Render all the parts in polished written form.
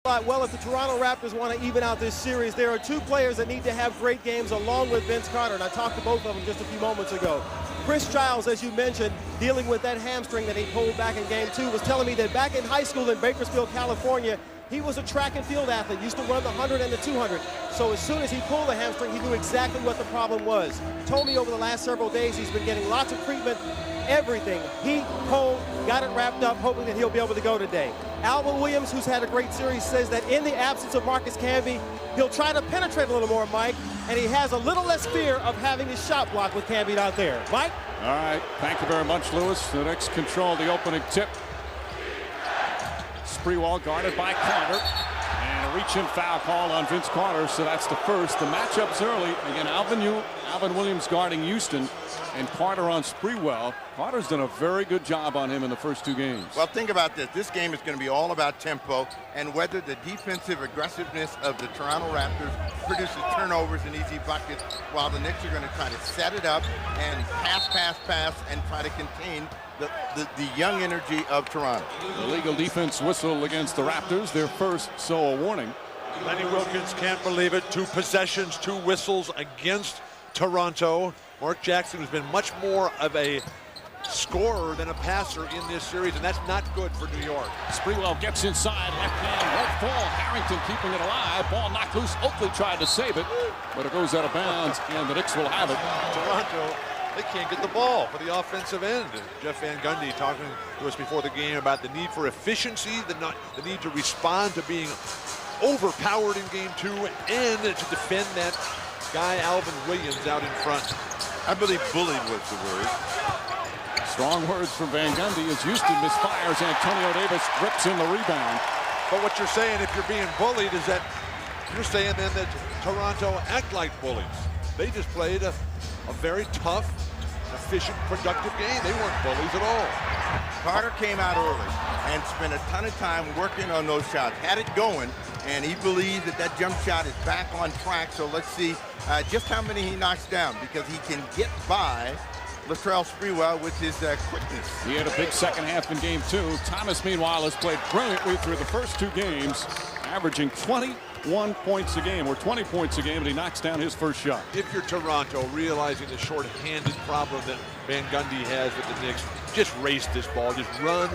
Well, if the Toronto Raptors want to even out this series, there are two players that need to have great games along with Vince Carter, and I talked to both of them just a few moments ago. Chris Childs, as you mentioned, dealing with that hamstring that he pulled back in Game 2, was telling me that back in high school in Bakersfield, California, he was a track and field athlete, used to run the 100 and the 200. So as soon as he pulled the hamstring, he knew exactly what the problem was. Told me over the last several days he's been getting lots of treatment, everything. Heat, cold, got it wrapped up, hoping that he'll be able to go today. Alvin Williams, who's had a great series, says that in the absence of Marcus Camby, he'll try to penetrate a little more, Mike, and he has a little less fear of having his shot blocked with Camby out there. Mike? All right, thank you very much, Lewis. The Knicks control the opening tip. Sprewell guarded by Carter, and a reach-in foul call on Vince Carter, so that's the first. The matchup's early. Again, Alvin Williams guarding Houston, and Carter on Sprewell. Carter's done a very good job on him in the first two games. Well, think about this. This game is going to be all about tempo and whether the defensive aggressiveness of the Toronto Raptors produces turnovers and easy buckets, while the Knicks are going to try to set it up and pass, and try to contain the young energy of Toronto. The legal defense whistle against the Raptors, their first, so a warning. Lenny Wilkins can't believe it. 2 possessions, 2 whistles against Toronto. Mark Jackson has been much more of a scorer than a passer in this series, and that's not good for New York. Sprewell gets inside, left hand, right ball. Harrington keeping it alive. Ball knocked loose. Oakley tried to save it, but it goes out of bounds, and the Knicks will have it. Toronto, they can't get the ball for the offensive end. Jeff Van Gundy talking to us before the game about the need for efficiency, the need to respond to being overpowered in Game 2, and to defend that guy Alvin Williams out in front. I believe bullied was the word. Strong words from Van Gundy as Houston misfires. Antonio Davis rips in the rebound. But what you're saying, if you're being bullied, is that you're saying then that Toronto act like bullies. They just played a very tough, efficient, productive game. They weren't bullies at all. Carter came out early and spent a ton of time working on those shots. Had it going, and he believes that that jump shot is back on track. So let's see just how many he knocks down, because he can get by Latrell Sprewell with his quickness. He had a big second half in Game 2. Thomas, meanwhile, has played brilliantly through the first 2 games, averaging 21 points a game, or 20 points a game, and he knocks down his first shot. If you're Toronto, realizing the short-handed problem that Van Gundy has with the Knicks, just race this ball. Just run,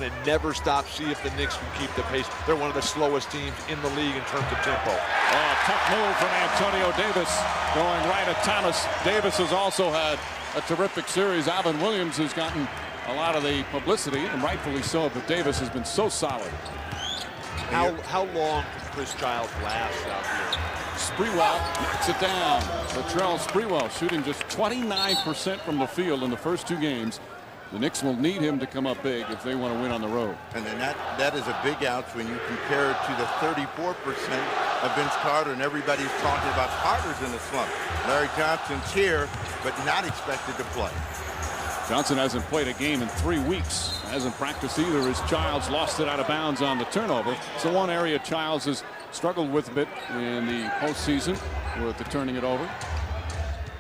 and never stop. See if the Knicks can keep the pace. They're one of the slowest teams in the league in terms of tempo. Oh, tough move from Antonio Davis, going right at Thomas. Davis has also had a terrific series. Alvin Williams has gotten a lot of the publicity, and rightfully so, but Davis has been so solid. How long can Chris Childs last out here? Sprewell knocks it down. Latrell Sprewell shooting just 29% from the field in the first 2 games. The Knicks will need him to come up big if they want to win on the road. And then that is a big ouch when you compare it to the 34% of Vince Carter, and everybody's talking about Carter's in the slump. Larry Johnson's here, but not expected to play. Johnson hasn't played a game in 3 weeks. Hasn't practiced either as Childs lost it out of bounds on the turnover. So one area Childs has struggled with a bit in the postseason with the turning it over.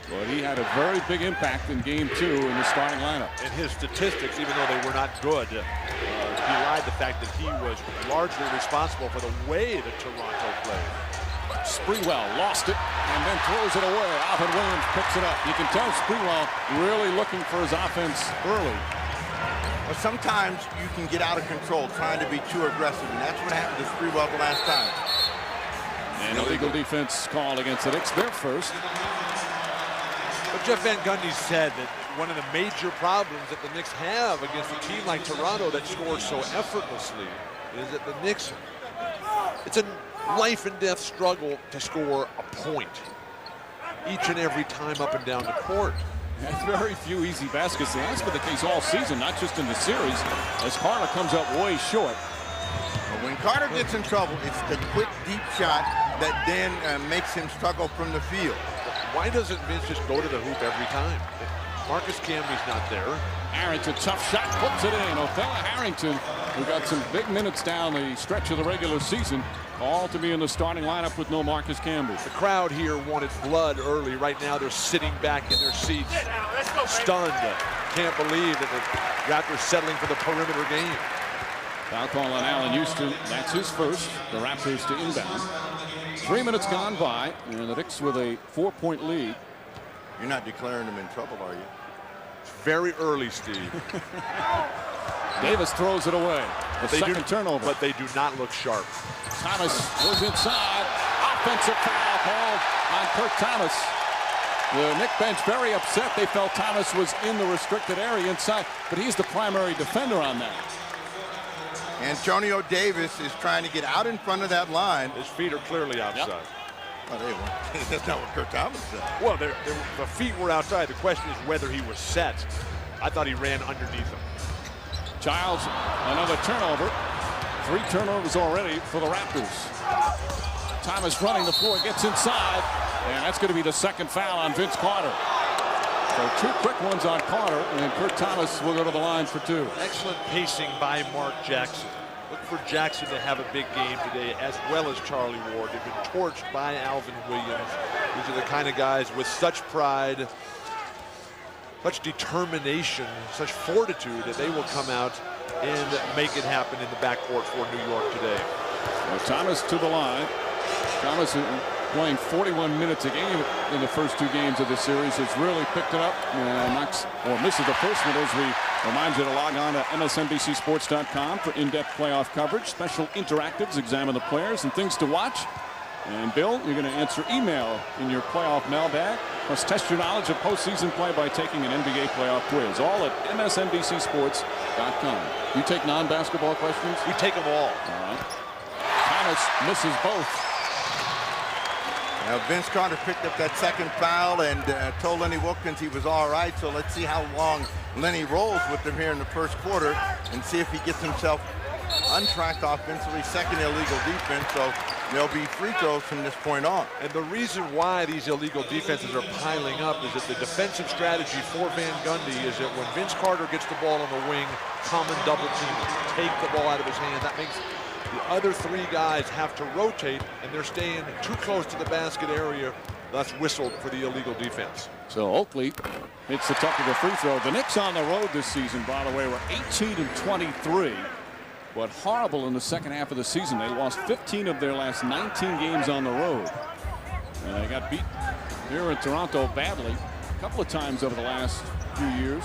But he had a very big impact in Game 2 in the starting lineup. And his statistics, even though they were not good, belied the fact that he was largely responsible for the way that Toronto played. Sprewell lost it and then throws it away. Alvin Williams picks it up. You can tell Sprewell really looking for his offense early. Well, sometimes you can get out of control trying to be too aggressive, and that's what happened to Sprewell the last time. And illegal defense call against the Knicks, their first. But Jeff Van Gundy said that one of the major problems that the Knicks have against a team like Toronto that scores so effortlessly is that the Knicks, it's a life and death struggle to score a point each and every time up and down the court. That's very few easy baskets. That's been the case all season, not just in the series, as Carter comes up way short. But when Carter gets in trouble, it's the quick, deep shot that then makes him struggle from the field. Why doesn't Vince just go to the hoop every time? Marcus Camby's not there. Harrington, tough shot, puts it in. Othella Harrington, who got some big minutes down the stretch of the regular season, all to be in the starting lineup with no Marcus Camby. The crowd here wanted blood early. Right now they're sitting back in their seats, stunned. Can't believe that the Raptors settling for the perimeter game. Foul call on Allen Houston. That's his first. The Raptors to inbound. 3 minutes gone by, and the Knicks with a 4-point lead. You're not declaring them in trouble, are you? Very early, Steve. Davis throws it away. The second turnover. But they do not look sharp. Thomas goes inside. Offensive foul called on Kurt Thomas. The Knicks bench very upset. They felt Thomas was in the restricted area inside, but he's the primary defender on that. Antonio Davis is trying to get out in front of that line. His feet are clearly outside. Yep. Oh, they weren't. That's not what Kurt Thomas said. Well, the feet were outside. The question is whether he was set. I thought he ran underneath him. Childs, another turnover. 3 turnovers already for the Raptors. Thomas running the floor, gets inside, and that's going to be the second foul on Vince Carter. So 2 quick ones on Carter, and Kurt Thomas will go to the line for 2. Excellent pacing by Mark Jackson. Look for Jackson to have a big game today, as well as Charlie Ward. They've been torched by Alvin Williams. These are the kind of guys with such pride, such determination, such fortitude that they will come out and make it happen in the backcourt for New York today. Well, Thomas to the line. Thomas, playing 41 minutes a game in the first 2 games of the series, has really picked it up and misses the first one, as we remind you to log on to MSNBCSports.com for in-depth playoff coverage, special interactives, examine the players and things to watch. And Bill, you're going to answer email in your playoff mailbag, plus test your knowledge of postseason play by taking an NBA playoff quiz, all at MSNBCSports.com. You take non-basketball questions? We take them all. All right. Thomas misses both. Now, Vince Carter picked up that second foul and told Lenny Wilkins he was all right. So let's see how long Lenny rolls with him here in the first quarter and see if he gets himself untracked offensively. Second illegal defense. So there'll be free throws from this point on. And the reason why these illegal defenses are piling up is that the defensive strategy for Van Gundy is that when Vince Carter gets the ball on the wing, common double team, take the ball out of his hand. That makes the other 3 guys have to rotate, and they're staying too close to the basket area. Thus whistled for the illegal defense. So Oakley hits the top of the free throw. The Knicks on the road this season, by the way, were 18-23, but horrible in the second half of the season. They lost 15 of their last 19 games on the road. And they got beat here in Toronto badly a couple of times over the last few years.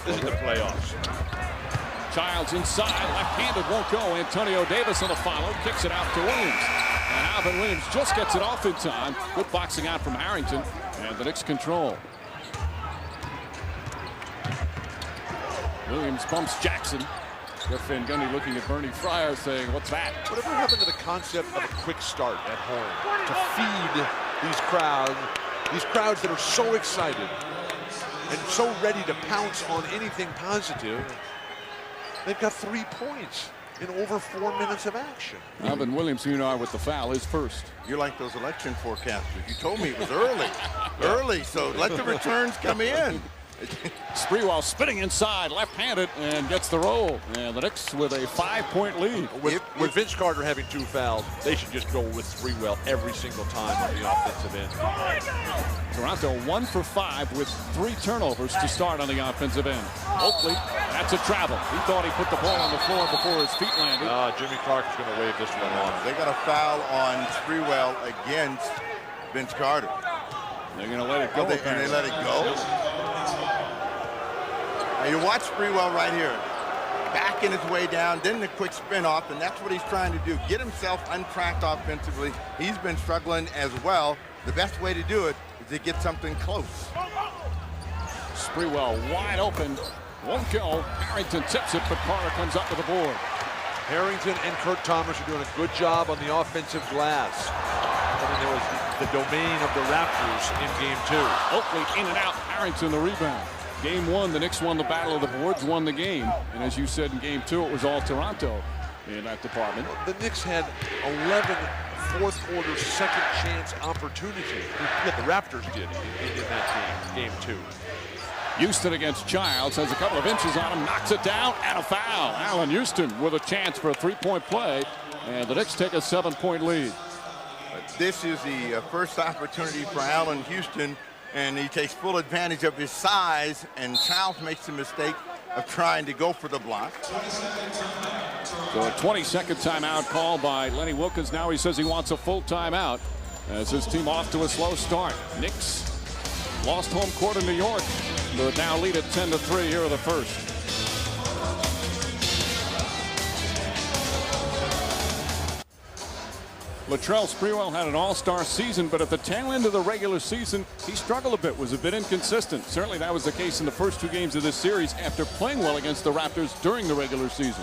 This is the playoffs. Childs inside, left-handed, won't go. Antonio Davis on the follow, kicks it out to Williams. And Alvin Williams just gets it off in time. Good boxing out from Harrington, and the Knicks control. Williams bumps Jackson. Jeff Van Gundy looking at Bernie Fryer saying, what's that? Whatever happened to the concept of a quick start at home to feed these crowds that are so excited and so ready to pounce on anything positive? They've got 3 points in over 4 minutes of action. Alvin Williams, you know, with the foul, is first. You're like those election forecasters. You told me it was early, so let the returns come in. Sprewell spinning inside, left-handed, and gets the roll. And the Knicks with a 5-point lead. With Vince Carter having 2 fouls, they should just go with Sprewell every single time on the offensive end. Toronto 1 for 5 with 3 turnovers to start on the offensive end. Oakley, that's a travel. He thought he put the ball on the floor before his feet landed. Jimmy Clark is going to wave this one off. They got a foul on Sprewell against Vince Carter. They're going to let it go. And they let it go. Now you watch Sprewell right here, backing his way down, then the quick spin off, and that's what he's trying to do, get himself untracked offensively. He's been struggling as well. The best way to do it is to get something close. Sprewell wide open, won't go. Harrington tips it, but Carter comes up with a board. Harrington and Kurt Thomas are doing a good job on the offensive glass. And then there was the domain of the Raptors in game 2. Oakley in and out, Harrington the rebound. Game 1, the Knicks won the battle of the boards, won the game. And as you said in game 2, it was all Toronto in that department. The Knicks had 11 fourth-quarter second chance opportunities. Yet the Raptors did in that game 2. Houston against Childs, has a couple of inches on him, knocks it down, and a foul. Allen Houston with a chance for a 3-point play, and the Knicks take a 7-point lead. This is the first opportunity for Allen Houston, and he takes full advantage of his size, and Childs makes a mistake of trying to go for the block. So a 20-second timeout call by Lenny Wilkins. Now he says he wants a full timeout as his team off to a slow start. Knicks lost home court in New York, but now lead at 10-3 here in the first. Latrell Sprewell had an all-star season, but at the tail end of the regular season, he struggled a bit, was a bit inconsistent. Certainly that was the case in the first 2 games of this series after playing well against the Raptors during the regular season.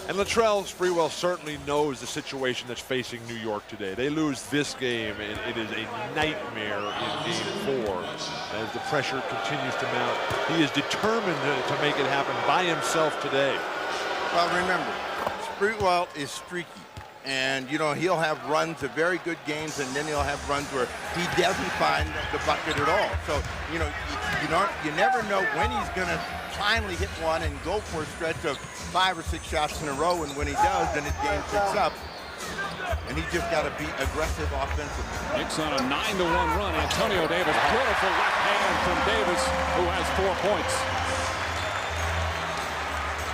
And Latrell Sprewell certainly knows the situation that's facing New York today. They lose this game, and it is a nightmare in Game 4 as the pressure continues to mount. He is determined to make it happen by himself today. Well, remember, Sprewell is streaky. And, you know, he'll have runs of very good games, and then he'll have runs where he doesn't find the bucket at all. So, you know, you never know when he's going to finally hit one and go for a stretch of 5 or 6 shots in a row. And when he does, then his game picks up. And he's just got to be aggressive offensively. Knicks on a 9-1 run. Antonio Davis, beautiful left hand from Davis, who has 4 points.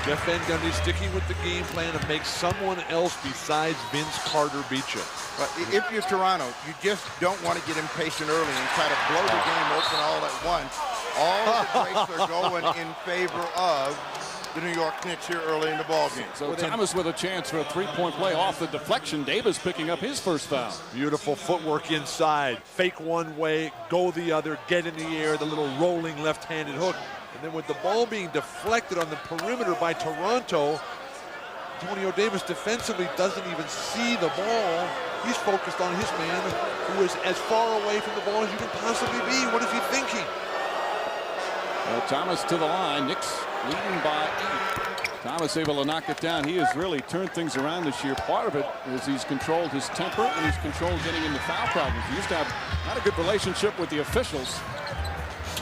Jeff Van Gundy sticking with the game plan to make someone else besides Vince Carter beat you. But if you're Toronto, you just don't want to get impatient early and try to blow the game open all at once. All the breaks are going in favor of the New York Knicks here early in the ballgame. So Thomas with a chance for a 3-point play off the deflection. Davis picking up his first foul. Beautiful footwork inside. Fake one way, go the other, get in the air, the little rolling left-handed hook. And then with the ball being deflected on the perimeter by Toronto, Antonio Davis defensively doesn't even see the ball. He's focused on his man, who is as far away from the ball as you can possibly be. What is he thinking? Well, Thomas to the line. Knicks leading by 8. Thomas able to knock it down. He has really turned things around this year. Part of it is he's controlled his temper and he's controlled getting into foul problems. He used to have not a good relationship with the officials,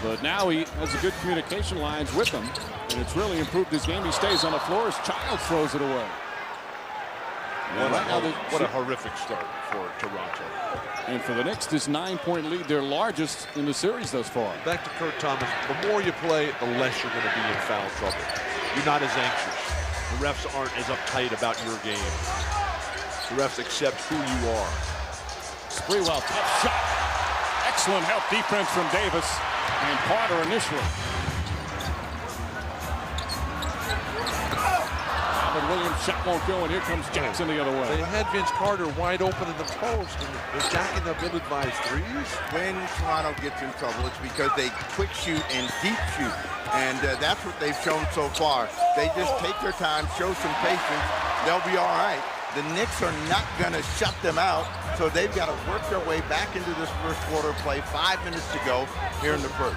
but now he has a good communication lines with them, and it's really improved his game. He stays on the floor as Childs throws it away. What a horrific start for Toronto. And for the Knicks, this 9-point lead, their largest in the series thus far. Back to Kurt Thomas. The more you play, the less you're going to be in foul trouble. You're not as anxious. The refs aren't as uptight about your game. The refs accept who you are. Sprewell, tough shot. Excellent help defense from Davis and Carter initially. Alvin Williams shot won't go, and here comes Jackson the other way. They had Vince Carter wide open in the post, and they're jacking up ill-advised threes. When Toronto gets in trouble, it's because they quick shoot and deep shoot. And that's what they've shown so far. They just take their time, show some patience, they'll be all right. The Knicks are not going to shut them out, so they've got to work their way back into this first quarter play. 5 minutes to go here in the first.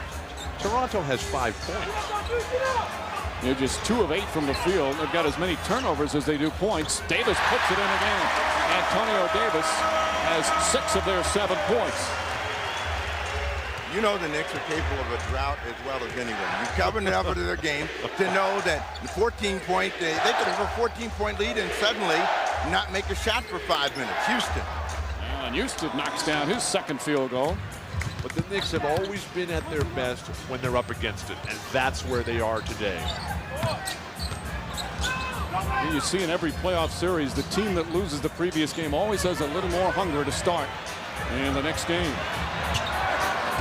Toronto has 5 points. They're just 2 of 8 from the field. They've got as many turnovers as they do points. Davis puts it in again. Antonio Davis has 6 of their 7 points. You know the Knicks are capable of a drought as well as anyone. You cover enough of their game to know that the 14-point, they could have a 14-point lead and suddenly not make a shot for 5 minutes. Houston. And Houston knocks down his second field goal. But the Knicks have always been at their best when they're up against it, and that's where they are today. You see in every playoff series, the team that loses the previous game always has a little more hunger to start in the next game.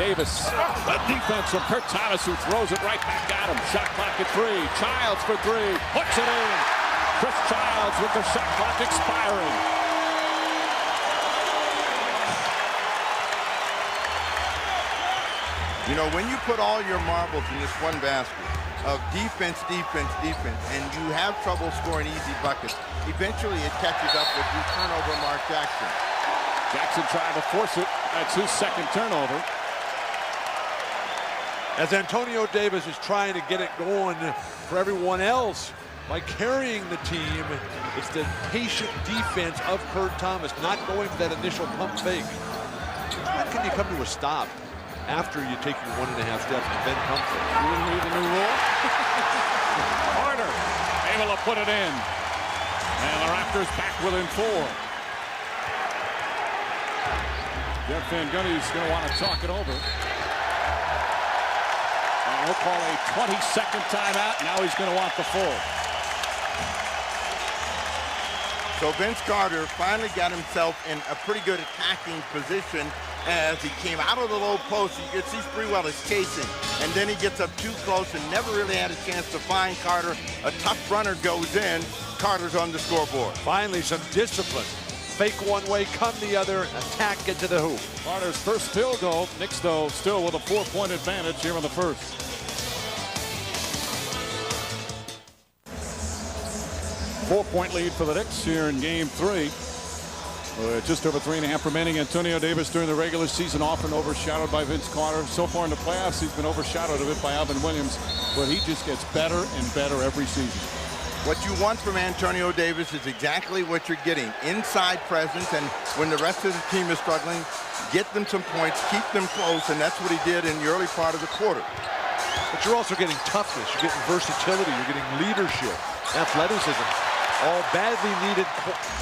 Davis, the defense from Kurt Thomas, who throws it right back at him. Shot clock at 3. Childs for 3. Hooks it in. Chris Childs with the shot clock expiring. You know, when you put all your marbles in this one basket of defense, defense, defense, and you have trouble scoring easy buckets, eventually it catches up with you. Turnover, Mark Jackson. Jackson trying to force it. That's his second turnover. As Antonio Davis is trying to get it going for everyone else by carrying the team, it's the patient defense of Kurt Thomas, not going for that initial pump fake. When can you come to a stop after you take your 1.5 steps and then pump fake? You didn't need the new rule. Carter able to put it in. And the Raptors back within 4. Jeff Van Gundy's going to want to talk it over. And he'll call a 20-second timeout. Now he's going to want the full. So Vince Carter finally got himself in a pretty good attacking position as he came out of the low post. You could see Sprewell is chasing, and then he gets up too close and never really had a chance to find Carter. A tough runner goes in. Carter's on the scoreboard. Finally, some discipline. Fake one way, come the other, attack, get to the hoop. Carter's first field goal. Knicks, though, still with a 4-point advantage here in the first. Four-point lead for the Knicks here in Game 3. Just over 3.5 remaining. Antonio Davis during the regular season often overshadowed by Vince Carter. So far in the playoffs, he's been overshadowed a bit by Alvin Williams, but he just gets better and better every season. What you want from Antonio Davis is exactly what you're getting. Inside presence, and when the rest of the team is struggling, get them some points, keep them close, and that's what he did in the early part of the quarter. But you're also getting toughness, you're getting versatility, you're getting leadership, athleticism. All badly needed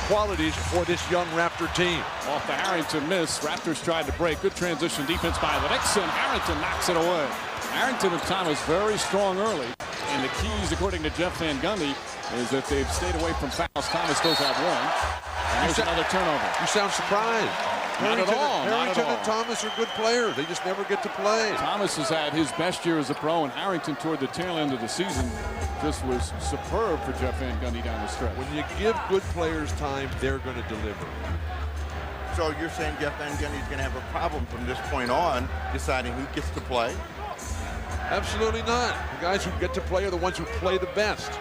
qualities for this young Raptor team. Off the Harrington miss, Raptors tried to break. Good transition defense by the Knicks, and Harrington knocks it away. Harrington and Thomas very strong early. And the keys, according to Jeff Van Gundy, is that they've stayed away from fouls. Thomas does have one. And there's another turnover. You sound surprised. Not at all. Harrington and Thomas are good players. They just never get to play. Thomas has had his best year as a pro, and Harrington toward the tail end of the season just was superb for Jeff Van Gundy down the stretch. When you give good players time, they're going to deliver. So you're saying Jeff Van Gundy's going to have a problem from this point on deciding who gets to play? Absolutely not. The guys who get to play are the ones who play the best.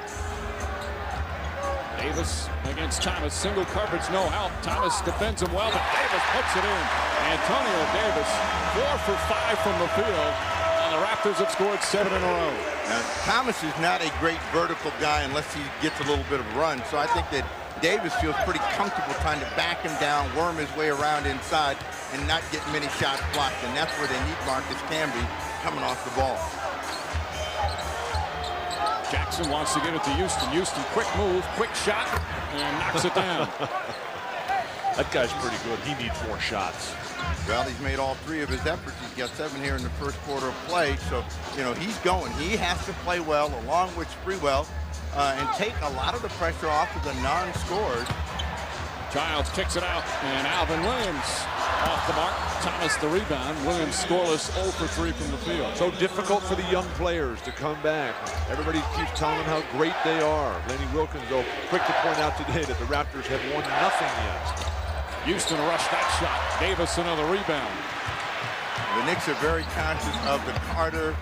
Davis against Thomas. Single coverage, no help. Thomas defends him well, but Davis puts it in. Antonio Davis, 4 for 5 from the field. And the Raptors have scored 7 in a row. Now, Thomas is not a great vertical guy unless he gets a little bit of a run. So I think that Davis feels pretty comfortable trying to back him down, worm his way around inside, and not get many shots blocked. And that's where they need Marcus Camby coming off the ball. Jackson wants to get it to Houston. Houston, quick move, quick shot, and knocks it down. That guy's pretty good. He needs more shots. Well, he's made all 3 of his efforts. He's got 7 here in the first quarter of play. So, you know, he's going. He has to play well along with Sprewell and take a lot of the pressure off of the non-scorers. Childs kicks it out, and Alvin Williams off the mark. Thomas the rebound. Williams scoreless, 0 for 3 from the field. So difficult for the young players to come back. Everybody keeps telling them how great they are. Lenny Wilkins, though, quick to point out today that the Raptors have won nothing yet. Houston rushed that shot. Davis another rebound. The Knicks are very conscious of the Carter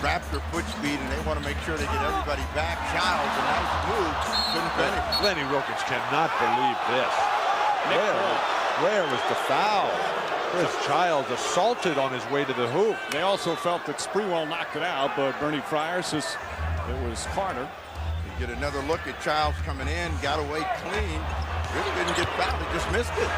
Raptor foot speed, and they want to make sure they get everybody back. Childs, a nice move. Couldn't finish. Lenny Wilkins cannot believe this. Where was the foul? Chris Childs assaulted on his way to the hoop. They also felt that Sprewell knocked it out, but Bernie Fryer says it was Carter. You get another look at Childs coming in, got away clean. Really didn't get fouled, he just missed it.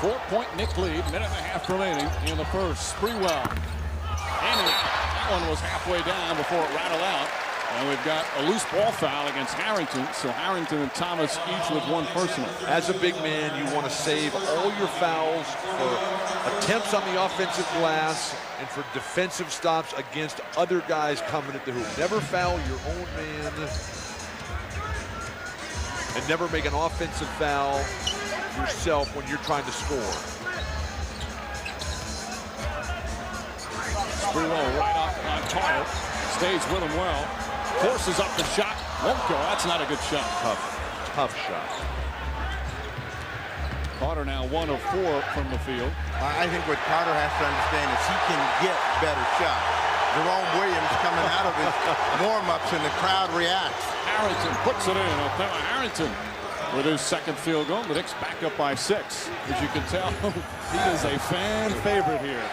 4-point Knick lead, minute and a half remaining in the first. Sprewell. And that one was halfway down before it rattled out. And we've got a loose ball foul against Harrington. So Harrington and Thomas each with 1 personal. As a big man, you want to save all your fouls for attempts on the offensive glass and for defensive stops against other guys coming at the hoop. Never foul your own man. And never make an offensive foul yourself when you're trying to score. Sprewell right up on Carter. Stays with him well. Forces up the shot. Won't go. That's not a good shot. Tough shot. Carter now 1 of 4 from the field. I think what Carter has to understand is he can get better shots. Jerome Williams coming out of his warm-ups and the crowd reacts. Harrington puts it in. Othella Harrington with his second field goal. The Knicks back up by 6. As you can tell, he is a fan favorite here.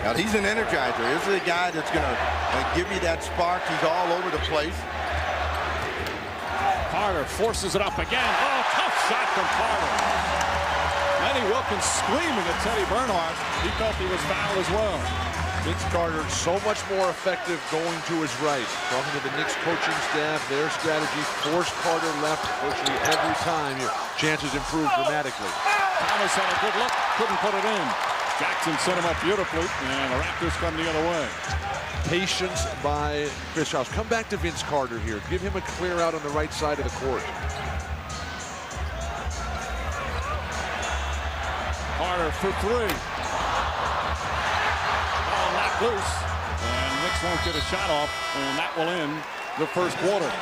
Now, he's an energizer. This is a guy that's going to give you that spark. He's all over the place. Carter forces it up again. Oh, tough shot from Carter. Lenny Wilkins screaming at Teddy Bernhardt. He felt he was fouled as well. Vince Carter so much more effective going to his right. Talking to the Knicks coaching staff, their strategy forced Carter left virtually every time. Your chances improved dramatically. Thomas had a good look, couldn't put it in. Jackson set him up beautifully, and the Raptors come the other way. Patience by Chris Childs. Come back to Vince Carter here. Give him a clear out on the right side of the court. Carter for three. Oh, knocked loose. And Knicks won't get a shot off, and that will end the first quarter.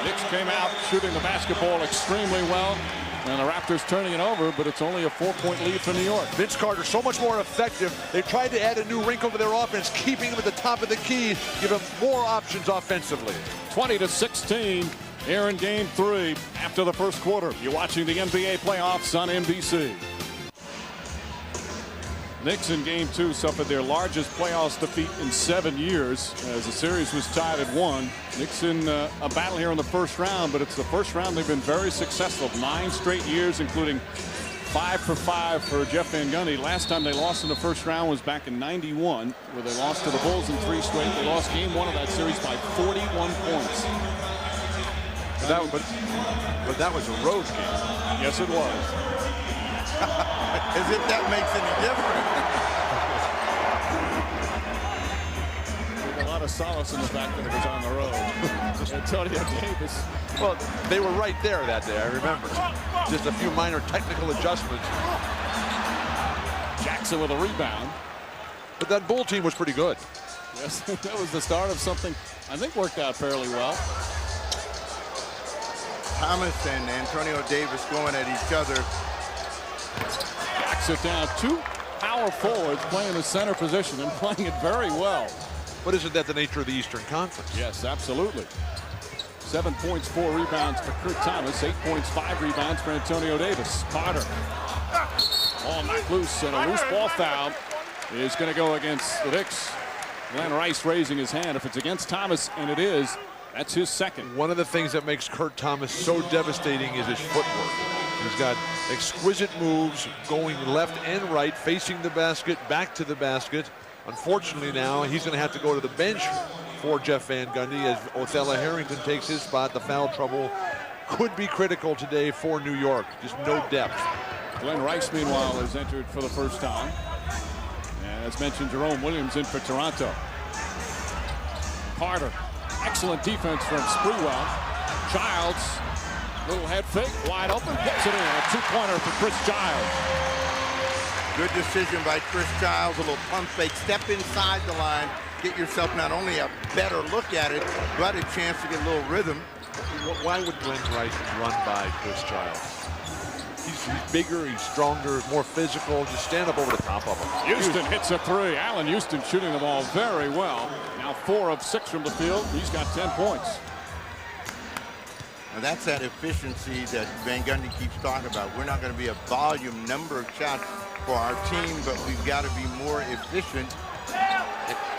Knicks came out shooting the basketball extremely well. And the Raptors turning it over, but it's only a 4-point lead for New York. Vince Carter so much more effective. They tried to add a new wrinkle to their offense, keeping him at the top of the key, give him more options offensively. 20-16 here in Game 3 after the first quarter. You're watching the NBA playoffs on NBC. Knicks in Game 2 suffered their largest playoffs defeat in 7 years as the series was tied at 1. Knicks in a battle here in the first round, but it's the first round they've been very successful. 9 straight years, including 5 for 5 for Jeff Van Gundy. Last time they lost in the first round was back in '91, where they lost to the Bulls in 3 straight. They lost Game 1 of that series by 41 points. But that was a road game. Yes, it was. As if that makes any difference. There's a lot of solace in the fact that it was on the road. Antonio Davis. Well, they were right there that day, I remember. Just a few minor technical adjustments. Jackson with a rebound. But that Bull team was pretty good. Yes, that was the start of something I think worked out fairly well. Thomas and Antonio Davis going at each other. Backs it down. 2 power forwards playing the center position and playing it very well. But isn't that the nature of the Eastern Conference? Yes, absolutely. 7 points, 4 rebounds for Kurt Thomas. 8 points, 5 rebounds for Antonio Davis. Carter. Ball knocked loose, and a loose ball foul is going to go against the Knicks. Glenn Rice raising his hand. If it's against Thomas, and it is, that's his second. One of the things that makes Kurt Thomas so devastating is his footwork. He's got exquisite moves going left and right, facing the basket, back to the basket. Unfortunately now, he's going to have to go to the bench for Jeff Van Gundy as Othello Harrington takes his spot. The foul trouble could be critical today for New York. Just no depth. Glenn Rice, meanwhile, has entered for the first time. And as mentioned, Jerome Williams in for Toronto. Carter. Excellent defense from Sprewell. Childs. Little head fake, wide open, puts it in. A 2-pointer for Chris Childs. Good decision by Chris Childs. A little pump fake. Step inside the line. Get yourself not only a better look at it, but a chance to get a little rhythm. Why would Glenn Rice run by Chris Childs? He's bigger, he's stronger, more physical. Just stand up over the top of him. Houston hits a 3. Allen Houston shooting the ball very well. Now 4 of 6 from the field. He's got 10 points. And that's that efficiency that Van Gundy keeps talking about. We're not going to be a volume number of shots for our team, but we've got to be more efficient.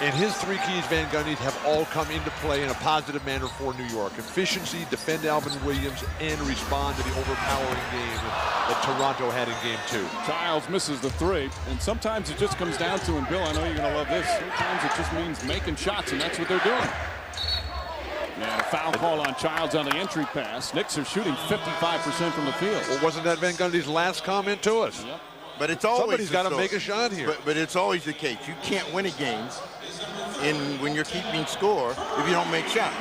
And his 3 keys, Van Gundy, have all come into play in a positive manner for New York. Efficiency, defend Alvin Williams, and respond to the overpowering game that Toronto had in Game 2. Childs misses the 3, and sometimes it just comes down to, and Bill, I know you're going to love this, sometimes it just means making shots, and that's what they're doing. And a foul call on Childs on the entry pass. Knicks are shooting 55% from the field. Well, wasn't that Van Gundy's last comment to us? Yep. But it's always somebody's got to make a shot here. But it's always the case. You can't win a game when you're keeping score if you don't make shots.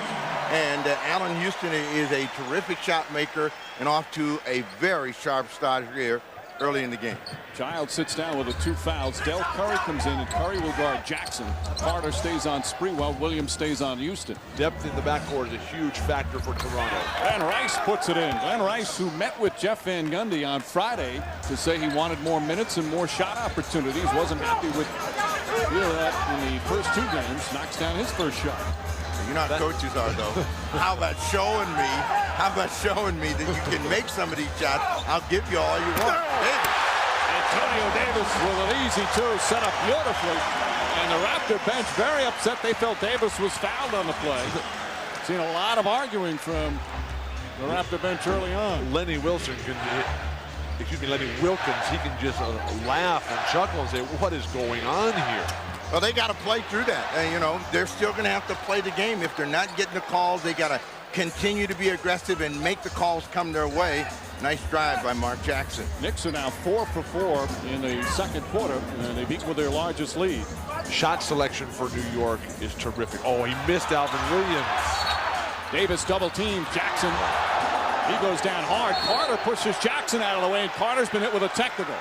And Allen Houston is a terrific shot maker and off to a very sharp start here early in the game. Childs sits down with the 2 fouls. Del Curry comes in, and Curry will guard Jackson. Carter stays on Sprewell. Williams stays on Houston. Depth in the backcourt is a huge factor for Toronto. Glenn Rice puts it in. Glenn Rice, who met with Jeff Van Gundy on Friday to say he wanted more minutes and more shot opportunities, wasn't happy with that in the first 2 games. Knocks down his first shot. You know how coaches are, though. How about showing me that you can make some of these shots? I'll give you all you want. Davis. Antonio Davis with an easy 2 set up beautifully. And the Raptor bench very upset. They felt Davis was fouled on the play. Seen a lot of arguing from the Raptor bench early on. Lenny Wilkins, he can just laugh and chuckle and say, what is going on here? Well, they got to play through that. And, you know, they're still going to have to play the game. If they're not getting the calls, they got to continue to be aggressive and make the calls come their way. Nice drive by Mark Jackson. Knicks are now 4 for 4 in the second quarter, and they've equaled their largest lead. Shot selection for New York is terrific. Oh, he missed Alvin Williams. Davis double team Jackson. He goes down hard. Carter pushes Jackson out of the way, and Carter's been hit with a technical.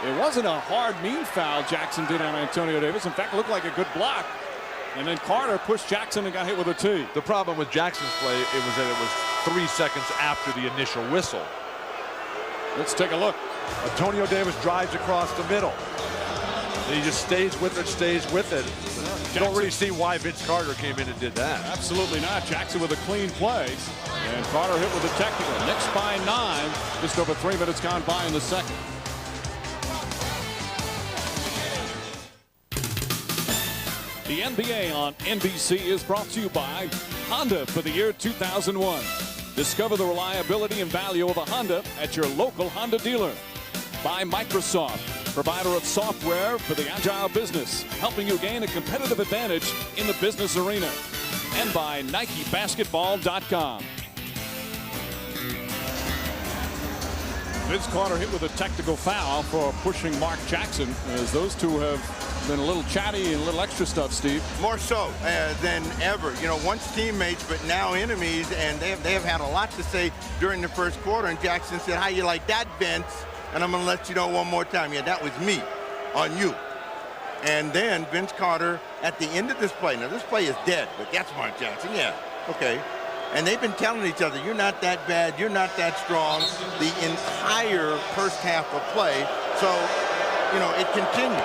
It wasn't a hard, mean foul Jackson did on Antonio Davis. In fact, it looked like a good block. And then Carter pushed Jackson and got hit with a tee. The problem with Jackson's play, it was that it was 3 seconds after the initial whistle. Let's take a look. Antonio Davis drives across the middle. And he just stays with it, You don't really see why Vince Carter came in and did that. Absolutely not. Jackson with a clean play. And Carter hit with a technical. Knicks by 9. Just over 3 minutes gone by in the second. The NBA on NBC is brought to you by Honda for the year 2001. Discover the reliability and value of a Honda at your local Honda dealer. By Microsoft, provider of software for the agile business, helping you gain a competitive advantage in the business arena. And by NikeBasketball.com. Vince Carter hit with a technical foul for pushing Mark Jackson, as those two have been a little chatty and a little extra stuff, Steve. More so than ever. You know, once teammates, but now enemies, and they have had a lot to say during the first quarter. And Jackson said, "How you like that, Vince?" And I'm going to let you know one more time. Yeah, that was me on you. And then Vince Carter at the end of this play. Now, this play is dead, but that's Mark Jackson. Yeah, okay. And they've been telling each other, you're not that bad, you're not that strong, the entire first half of play. So, you know, it continues.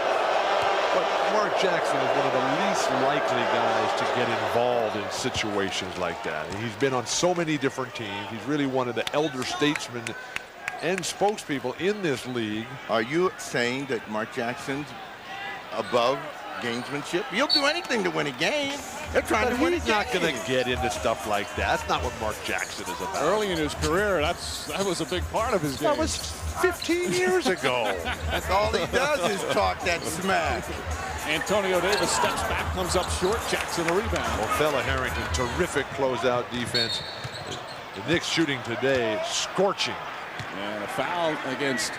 But Mark Jackson is one of the least likely guys to get involved in situations like that. He's been on so many different teams. He's really one of the elder statesmen and spokespeople in this league. Are you saying that Mark Jackson's above gamesmanship? He'll do anything to win a game. They're trying to win a game. He's not going to get into stuff like that. That's not what Mark Jackson is about. Early in his career, that was a big part of his game. That was 15 years ago. That's all he does is talk that smack. Antonio Davis steps back, comes up short. Jackson a rebound. Well, Harrington, terrific closeout defense. The Knicks shooting today, scorching. And a foul against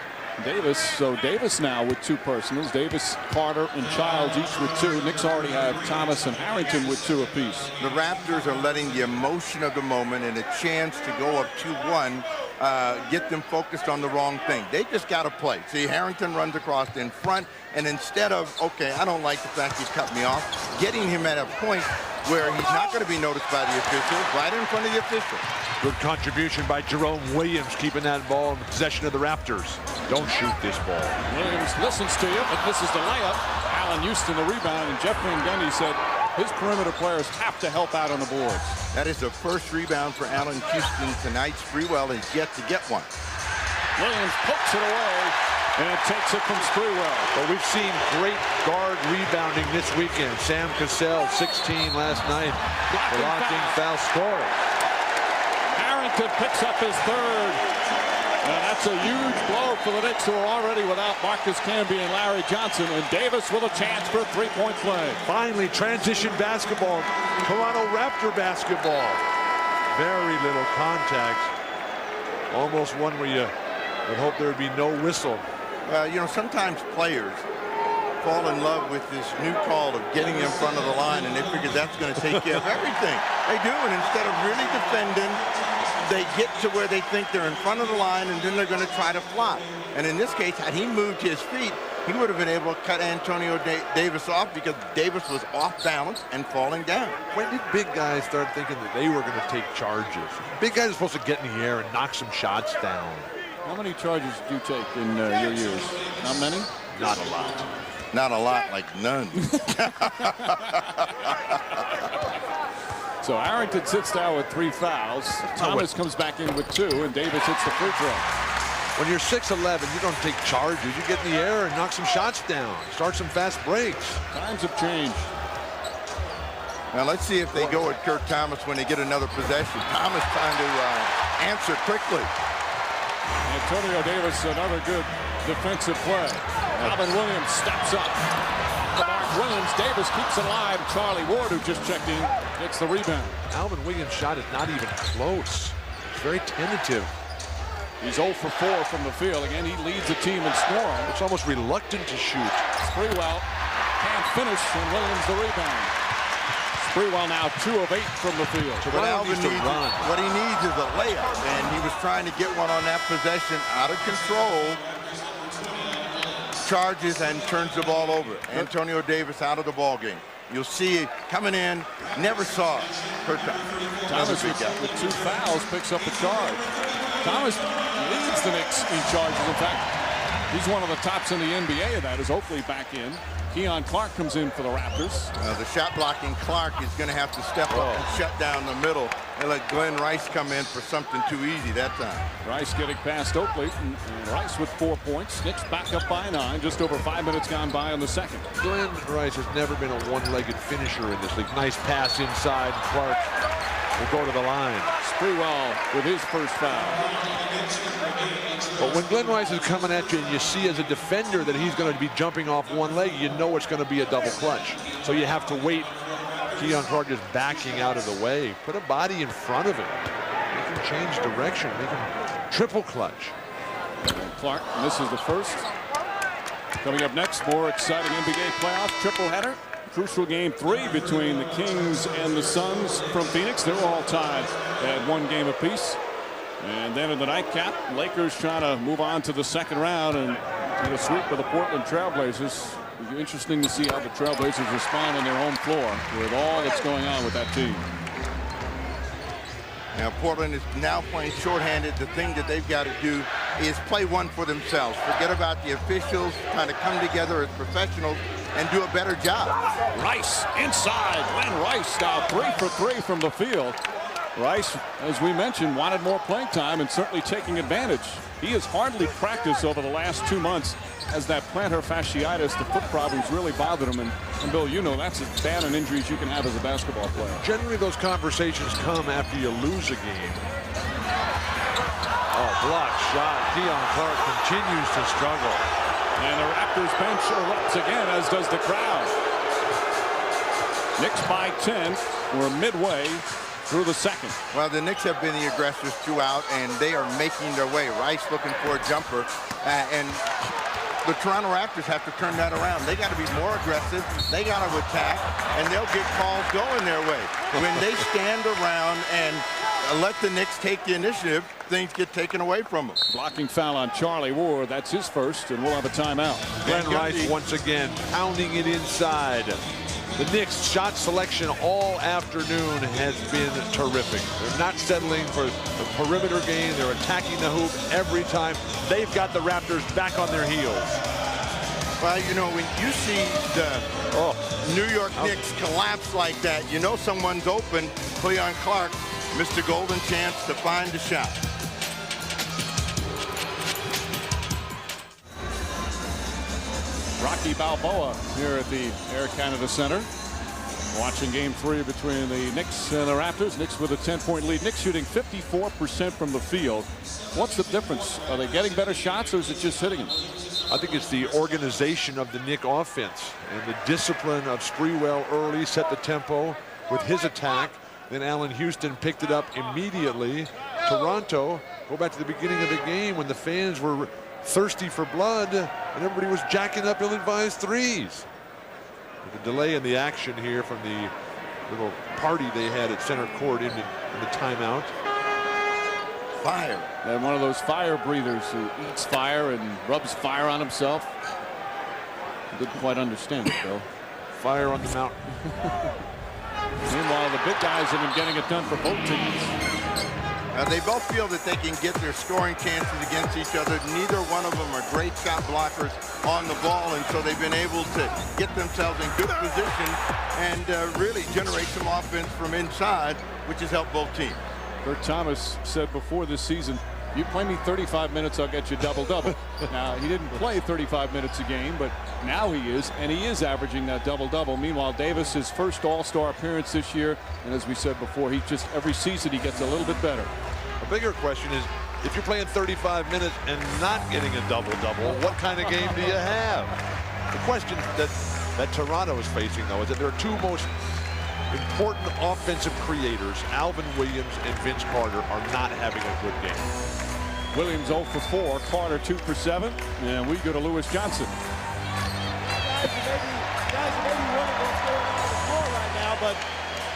Davis. So Davis now with 2 personals. Davis, Carter, and Childs each with 2. Knicks already have Thomas and Harrington with 2 apiece. The Raptors are letting the emotion of the moment and a chance to go up 2-1 get them focused on the wrong thing. They just got to play. See, Harrington runs across in front, and instead of, okay, I don't like the fact you cut me off, getting him at a point where he's not going to be noticed by the official, right in front of the official. Good contribution by Jerome Williams, keeping that ball in possession of the Raptors. Don't shoot this ball. Williams listens to you, but misses the layup. Allen Houston the rebound, and Jeff Van Gundy said his perimeter players have to help out on the boards. That is the first rebound for Allen Houston tonight. Sprewell has yet to get one. Williams pokes it away and takes it from Sprewell. But we've seen great guard rebounding this weekend. Sam Cassell, 16 last night. Blocking foul scorer. Harrington picks up his 3rd. And that's a huge blow for the Knicks, who are already without Marcus Camby and Larry Johnson. And Davis with a chance for a 3-point play. Finally, transition basketball. Toronto Raptor basketball. Very little contact. Almost one where you would hope there would be no whistle. You know, sometimes players fall in love with this new call of getting in front of the line, and they figure that's going to take care of everything. They do, and instead of really defending, they get to where they think they're in front of the line, and then they're going to try to flop. And in this case, had he moved his feet, he would have been able to cut Antonio Davis off, because Davis was off balance and falling down. When did big guys start thinking that they were going to take charges? Big guys are supposed to get in the air and knock some shots down. How many charges did you take in your years? Not many? Not a lot. Not a lot, like none. So Harrington sits down with 3 fouls. Thomas comes back in with 2, and Davis hits the free throw. When you're 6'11", you don't take charges. You get in the air and knock some shots down. Start some fast breaks. Times have changed. Now let's see if they go at Kurt Thomas when they get another possession. Thomas trying to answer quickly. Antonio Davis, another good defensive play. Robin Williams steps up. The mark Williams. Davis keeps it alive. Charlie Ward, who just checked in, gets the rebound. Alvin Williams' shot is not even close. It's very tentative. He's 0 for 4 from the field. Again, he leads the team in scoring. It's almost reluctant to shoot. Sprewell can't finish, and Williams the rebound. Sprewell now 2 of 8 from the field. What Alvin needs, what he needs is a layup, and he was trying to get one on that possession, out of control. Charges and turns the ball over. Antonio Davis out of the ball game. You'll see coming in, never saw it. Thomas with 2 fouls picks up the charge. Thomas leads the Knicks in charges. In fact, he's one of the tops in the NBA of that as Oakley back in. Keon Clark comes in for the Raptors. The shot blocking Clark is going to have to step up and shut down the middle and let Glenn Rice come in for something too easy that time. Rice getting past Oakley, and Rice with 4 points. Knicks back up by 9, just over 5 minutes gone by in the second. Glenn Rice has never been a one-legged finisher in this league. Nice pass inside. Clark will go to the line. Sprewell with his first foul. But when Glenn Rice is coming at you and you see as a defender that he's going to be jumping off one leg, you know it's going to be a double clutch. So you have to wait. Keon Clark is backing out of the way. Put a body in front of him. Make him change direction. Make him triple clutch. And Clark misses the first. Coming up next, more exciting NBA playoff triple header. Crucial game 3 between the Kings and the Suns from Phoenix. They're all tied at 1 game apiece. And then in the nightcap, Lakers trying to move on to the second round and get a sweep of the Portland Trailblazers. It'll be interesting to see how the Trailblazers respond on their home floor with all that's going on with that team. Now Portland is now playing shorthanded. The thing that they've got to do is play one for themselves. Forget about the officials, trying to come together as professionals and do a better job. Rice inside. Glenn Rice now 3 for 3 from the field. Rice, as we mentioned, wanted more playing time and certainly taking advantage. He has hardly practiced over the last 2 months as that plantar fasciitis, the foot problems, really bothered him. And Bill, you know that's as bad an injury as you can have as a basketball player. Generally, those conversations come after you lose a game. Oh, blocked shot. Keon Clark continues to struggle. And the Raptors bench erupts again, as does the crowd. Knicks by 10. We're midway through the second. Well, the Knicks have been the aggressors throughout, and they are making their way. Rice looking for a jumper, and the Toronto Raptors have to turn that around. They got to be more aggressive. They got to attack, and they'll get calls going their way. When they stand around and let the Knicks take the initiative, things get taken away from them. Blocking foul on Charlie Ward. That's his first, and we'll have a timeout. Glenn Rice once again pounding it inside. The Knicks' shot selection all afternoon has been terrific. They're not settling for the perimeter game. They're attacking the hoop every time. They've got the Raptors back on their heels. Well, you know, when you see the New York Knicks collapse like that, you know someone's open. Keon Clark missed a golden chance to find the shot. Rocky Balboa here at the Air Canada Center. Watching game 3 between the Knicks and the Raptors. Knicks with a 10-point lead. Knicks shooting 54% from the field. What's the difference? Are they getting better shots, or is it just hitting them? I think it's the organization of the Knick offense and the discipline of Sprewell early, set the tempo with his attack. Then Allen Houston picked it up immediately. Toronto, go back to the beginning of the game when the fans were thirsty for blood and everybody was jacking up ill-advised threes. With the delay in the action here from the little party they had at center court in the timeout. Fire. And one of those fire breathers who eats fire and rubs fire on himself. Didn't quite understand it, though. Fire on the mountain. Meanwhile, the big guys have been getting it done for both teams. They both feel that they can get their scoring chances against each other. Neither one of them are great shot blockers on the ball, and so they've been able to get themselves in good position and really generate some offense from inside, which has helped both teams. Kurt Thomas said before this season, you play me 35 minutes, I'll get you double-double. Now, he didn't play 35 minutes a game, but now he is, and he is averaging that double-double. Meanwhile, Davis, his first All-Star appearance this year, and as we said before, he just, every season he gets a little bit better. A bigger question is, if you're playing 35 minutes and not getting a double-double, what kind of game do you have? The question that that Toronto is facing, though, is that their two most important offensive creators, Alvin Williams and Vince Carter, are not having a good game. Williams 0 for 4, Carter 2 for 7, and we go to Lewis Johnson. Guys, you may be wondering what's going on the floor right now, but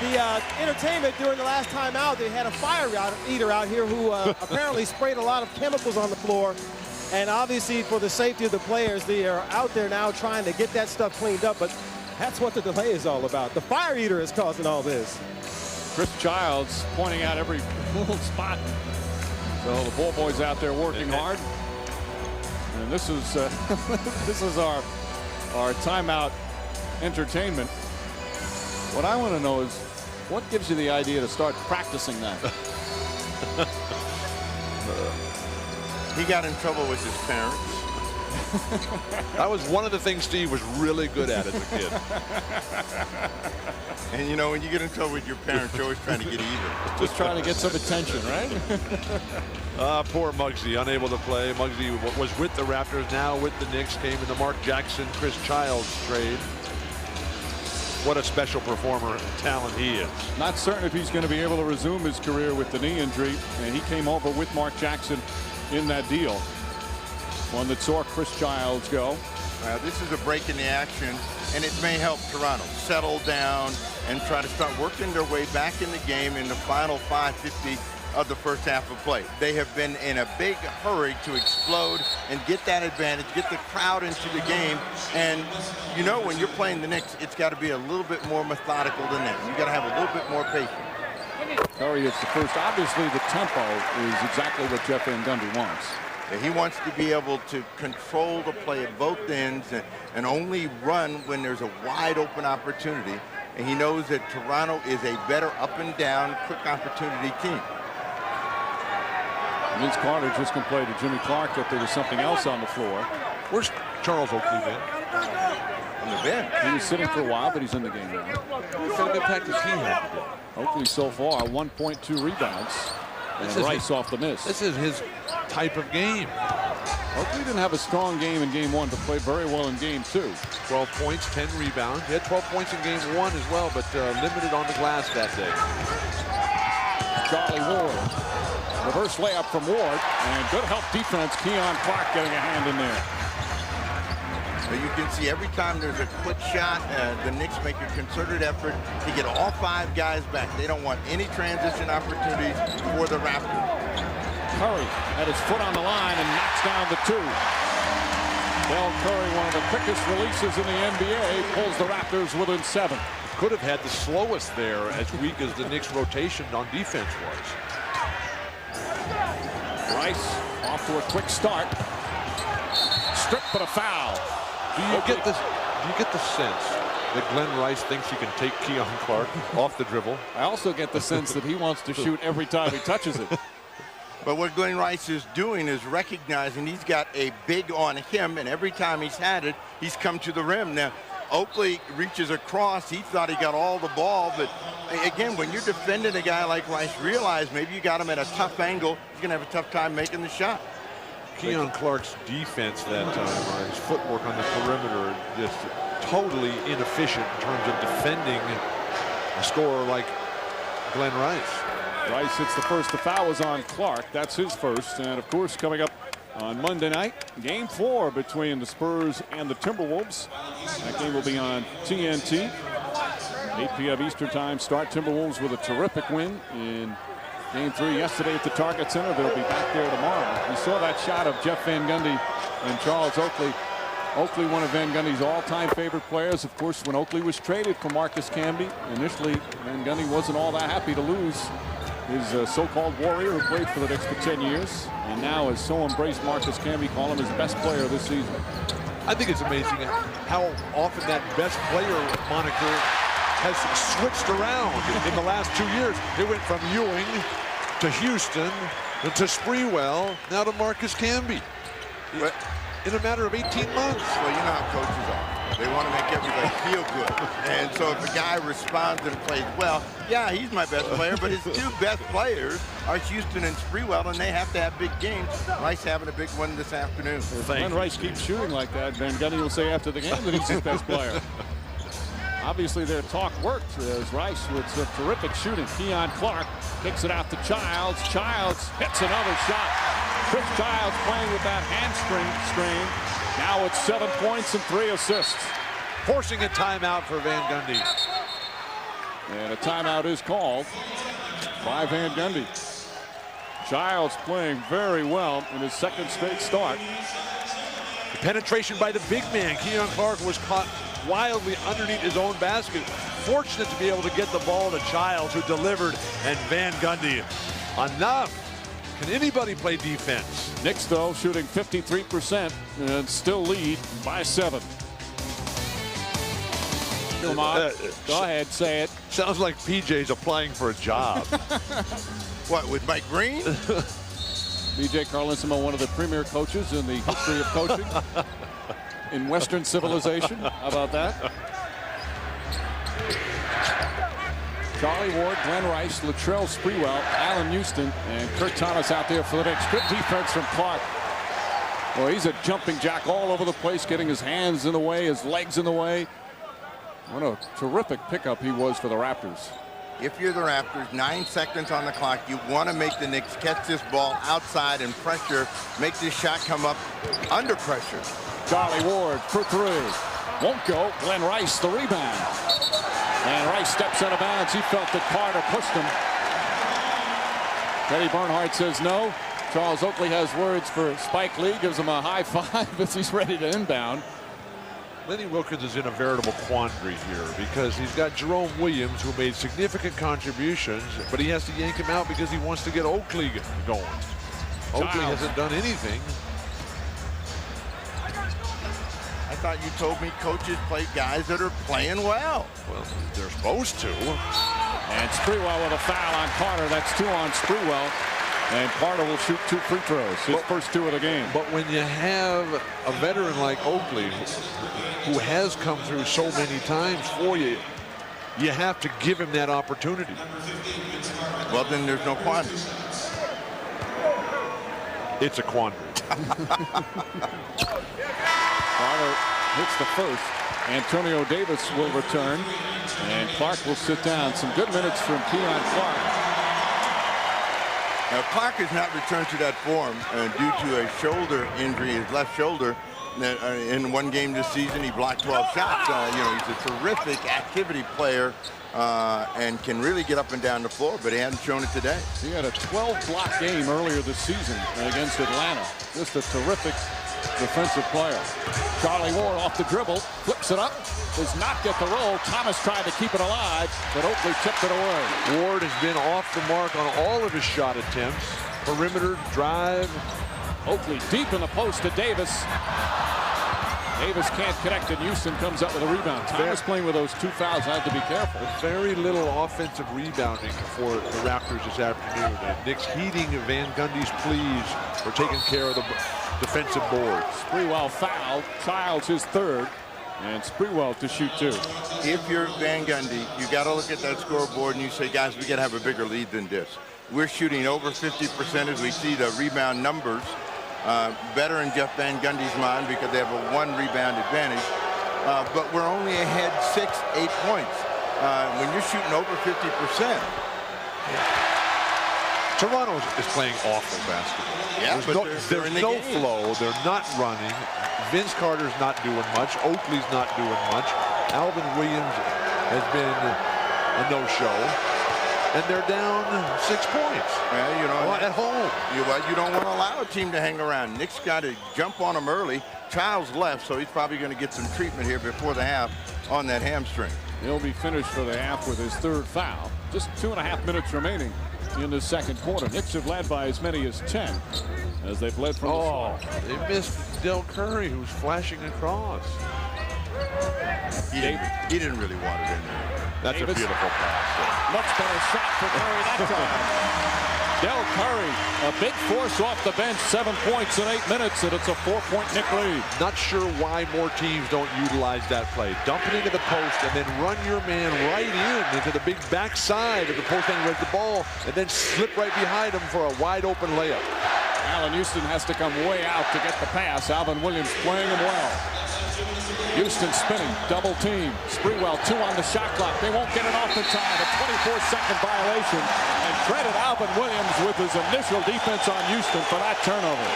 the entertainment during the last time out, they had a fire eater out here who apparently sprayed a lot of chemicals on the floor. And obviously, for the safety of the players, they are out there now trying to get that stuff cleaned up. But that's what the delay is all about. The fire eater is causing all this. Chris Childs pointing out every little spot. So the ball boys out there working hard. And this is this is our timeout entertainment. What I want to know is what gives you the idea to start practicing that? He got in trouble with his parents. That was one of the things Steve was really good at as a kid. And you know, when you get in trouble with your parents, you're always trying to get even. Just trying to get some attention, right? Poor Muggsy, unable to play. Muggsy was with the Raptors, now with the Knicks, came in the Mark Jackson, Chris Childs trade. What a special performer and talent he is. Not certain if he's going to be able to resume his career with the knee injury. And he came over with Mark Jackson in that deal. One that saw Chris Childs go. This is a break in the action, and it may help Toronto settle down and try to start working their way back in the game in the final 5:50 of the first half of play. They have been in a big hurry to explode and get that advantage, get the crowd into the game. And you know, when you're playing the Knicks, it's got to be a little bit more methodical than that. You got to have a little bit more patience. Curry is the first. Obviously, the tempo is exactly what Jeff Van Gundy wants. He wants to be able to control the play at both ends and only run when there's a wide open opportunity. And he knows that Toronto is a better up and down, quick opportunity team. Vince Carter just complained to Jimmy Clark that there was something else on the floor. Where's Charles Oakley been? On the bench. He was sitting for a while, but he's in the game now. What kind of impact does he have today? Oakley so far 1.2 rebounds. And Rice off the miss. This is his type of game. Oakley didn't have a strong game in game 1, but played very well in game 2. 12 points, 10 rebounds. He had 12 points in game 1 as well, but limited on the glass that day. Charlie Ward. Reverse layup from Ward. And good help defense. Keon Clark getting a hand in there. But you can see every time there's a quick shot, the Knicks make a concerted effort to get all 5 guys back. They don't want any transition opportunities for the Raptors. Curry had his foot on the line and knocks down the 2. Del Curry, one of the quickest releases in the NBA, pulls the Raptors within 7. Could have had the slowest there, as weak as the Knicks' rotation on defense was. Rice off to a quick start. Strip, but a foul. Do you get the sense that Glenn Rice thinks he can take Keon Clark off the dribble? I also get the sense that he wants to shoot every time he touches it. But what Glenn Rice is doing is recognizing he's got a big on him, and every time he's had it, he's come to the rim. Now, Oakley reaches across. He thought he got all the ball, but again, when you're defending a guy like Rice, realize maybe you got him at a tough angle. He's going to have a tough time making the shot. Keon Clark's defense that time, his footwork on the perimeter, just totally inefficient in terms of defending a scorer like Glenn Rice. Rice hits the first. The foul was on Clark. That's his first. And, of course, coming up on Monday night, Game 4 between the Spurs and the Timberwolves. That game will be on TNT. 8 p.m. Eastern time start. Timberwolves with a terrific win in Game 3 yesterday at the Target Center. They'll be back there tomorrow. We saw that shot of Jeff Van Gundy and Charles Oakley. Oakley, one of Van Gundy's all-time favorite players. Of course, when Oakley was traded for Marcus Camby, initially Van Gundy wasn't all that happy to lose his so-called warrior who played for the Knicks for 10 years. And now has so embraced Marcus Camby, call him his best player this season. I think it's amazing how often that best player moniker has switched around in the last 2 years. It went from Ewing to Houston to Sprewell, now to Marcus Camby. In a matter of 18 months. Well, you know how coaches are. They want to make everybody feel good. And so if a guy responds and plays well, yeah, he's my best player, but his two best players are Houston and Sprewell, and they have to have big games. Rice having a big one this afternoon. If Glenn Rice keeps shooting like that, Van Gundy will say after the game that he's his best player. Obviously, their talk worked as Rice with some terrific shooting. Keon Clark kicks it out to Childs. Childs hits another shot. Chris Childs playing with that hamstring strain. Now it's 7 points and 3 assists. Forcing a timeout for Van Gundy. And a timeout is called by Van Gundy. Childs playing very well in his second straight start. The penetration by the big man. Keon Clark was caught wildly underneath his own basket. Fortunate to be able to get the ball to Childs, who delivered, and Van Gundy. Enough. Can anybody play defense? Knicks, though, shooting 53% and still lead by 7. Come on. Go ahead, say it. Sounds like PJ's applying for a job. What, with Mike Green? BJ Carlissimo, one of the premier coaches in the history of coaching in Western civilization. How about that? Charlie Ward, Glenn Rice, Latrell Sprewell, Allen Houston, and Kurt Thomas out there for the Knicks. Good defense from Clark. Well, he's a jumping jack all over the place, getting his hands in the way, his legs in the way. What a terrific pickup he was for the Raptors. If you're the Raptors, 9 seconds on the clock, you want to make the Knicks catch this ball outside and pressure, make this shot come up under pressure. Charlie Ward for 3. Won't go. Glenn Rice, the rebound. And Rice steps out of bounds. He felt that Carter pushed him. Teddy Bernhardt says no. Charles Oakley has words for Spike Lee, gives him a high five as he's ready to inbound. Lenny Wilkins is in a veritable quandary here because he's got Jerome Williams, who made significant contributions, but he has to yank him out because he wants to get Oakley going. Oakley hasn't done anything. I thought you told me coaches play guys that are playing well. Well, they're supposed to. And Sprewell with a foul on Carter. That's 2 on Sprewell. And Carter will shoot 2 free throws, his first 2 of the game. But when you have a veteran like Oakley, who has come through so many times for you, you have to give him that opportunity. Well, then there's no quandary. It's a quandary. Carter hits the first. Antonio Davis will return. And Clark will sit down. Some good minutes from Keon Clark. Now, Clark has not returned to that form due to a shoulder injury, his left shoulder. In one game this season, he blocked 12 shots. You know, he's a terrific activity player and can really get up and down the floor, but he hadn't shown it today. He had a 12-block game earlier this season against Atlanta. Just a terrific defensive player. Charlie Ward off the dribble, flips it up, does not get the roll. Thomas tried to keep it alive, but Oakley tipped it away. Ward has been off the mark on all of his shot attempts. Perimeter, drive. Oakley deep in the post to Davis. Davis can't connect, and Houston comes up with a rebound. Thomas playing with those 2 fouls. I have to be careful. Very little offensive rebounding for the Raptors this afternoon. And Knicks heeding Van Gundy's pleas for taking care of the defensive board. Sprewell fouled. Childs his 3rd. And Sprewell to shoot 2. If you're Van Gundy, you got to look at that scoreboard and you say, guys, we got to have a bigger lead than this. We're shooting over 50% as we see the rebound numbers. Better in Jeff Van Gundy's mind because they have a 1 rebound advantage. But we're only ahead 6, 8 points. When you're shooting over 50%. Toronto is playing awful basketball. Yeah, there's no flow. They're not running. Vince Carter's not doing much. Oakley's not doing much. Alvin Williams has been a no-show. And they're down 6 points. Yeah, you know, at home. You don't want to allow a team to hang around. Knicks got to jump on them early. Childs left, so he's probably going to get some treatment here before the half on that hamstring. He'll be finished for the half with his 3rd foul. Just 2.5 minutes remaining in the second quarter. Knicks have led by as many as 10 as they've led from the start. They missed Del Curry, who's flashing across. He didn't really want it in there. That's Davis. A beautiful pass. Much better shot for Curry that time. Del Curry, a big force off the bench, 7 points in 8 minutes, and it's a 4-point Knick lead. Not sure why more teams don't utilize that play. Dump it into the post and then run your man right into the big backside of the post and with the ball, and then slip right behind him for a wide open layup. Allen Houston has to come way out to get the pass. Alvin Williams playing him well. Houston spinning, double team. Sprewell, 2 on the shot clock. They won't get it off in time. A 24-second violation. And credit Alvin Williams with his initial defense on Houston for that turnover.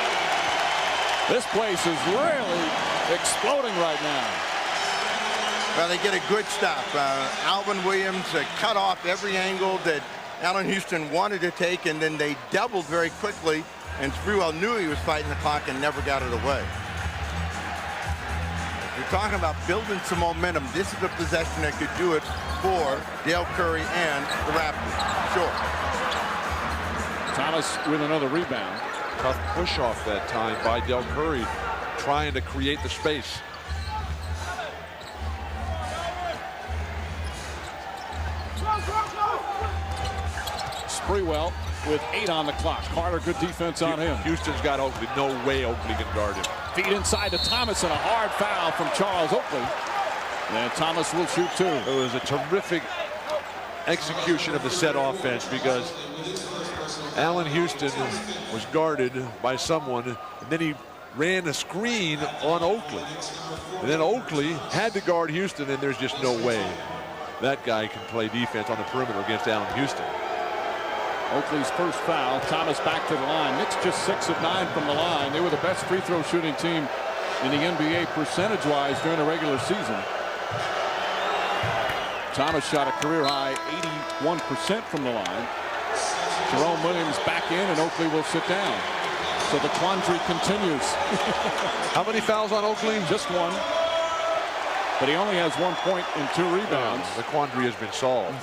This place is really exploding right now. Well, they get a good stop. Alvin Williams cut off every angle that Allen Houston wanted to take, and then they doubled very quickly, and Sprewell knew he was fighting the clock and never got it away. We're talking about building some momentum. This is a possession that could do it for Dale Curry and the Raptors. Sure. Thomas with another rebound. Tough push off that time by Del Curry, trying to create the space. Sprewell with 8 on the clock. Carter, good defense on him. Houston's got Oakley. No way Oakley can guard him. Feed inside to Thomas, and a hard foul from Charles Oakley. And Thomas will shoot 2. It was a terrific execution of the set offense because Allen Houston was guarded by someone, and then he ran a screen on Oakley. And then Oakley had to guard Houston, and there's just no way that guy can play defense on the perimeter against Allen Houston. Oakley's first foul. Thomas back to the line. Knicks just 6 of 9 from the line. They were the best free throw shooting team in the NBA percentage-wise during the regular season. Thomas shot a career-high 81% from the line. Jerome Williams back in, and Oakley will sit down. So the quandary continues. How many fouls on Oakley? Just 1. But he only has 1 point and 2 rebounds. The quandary has been solved.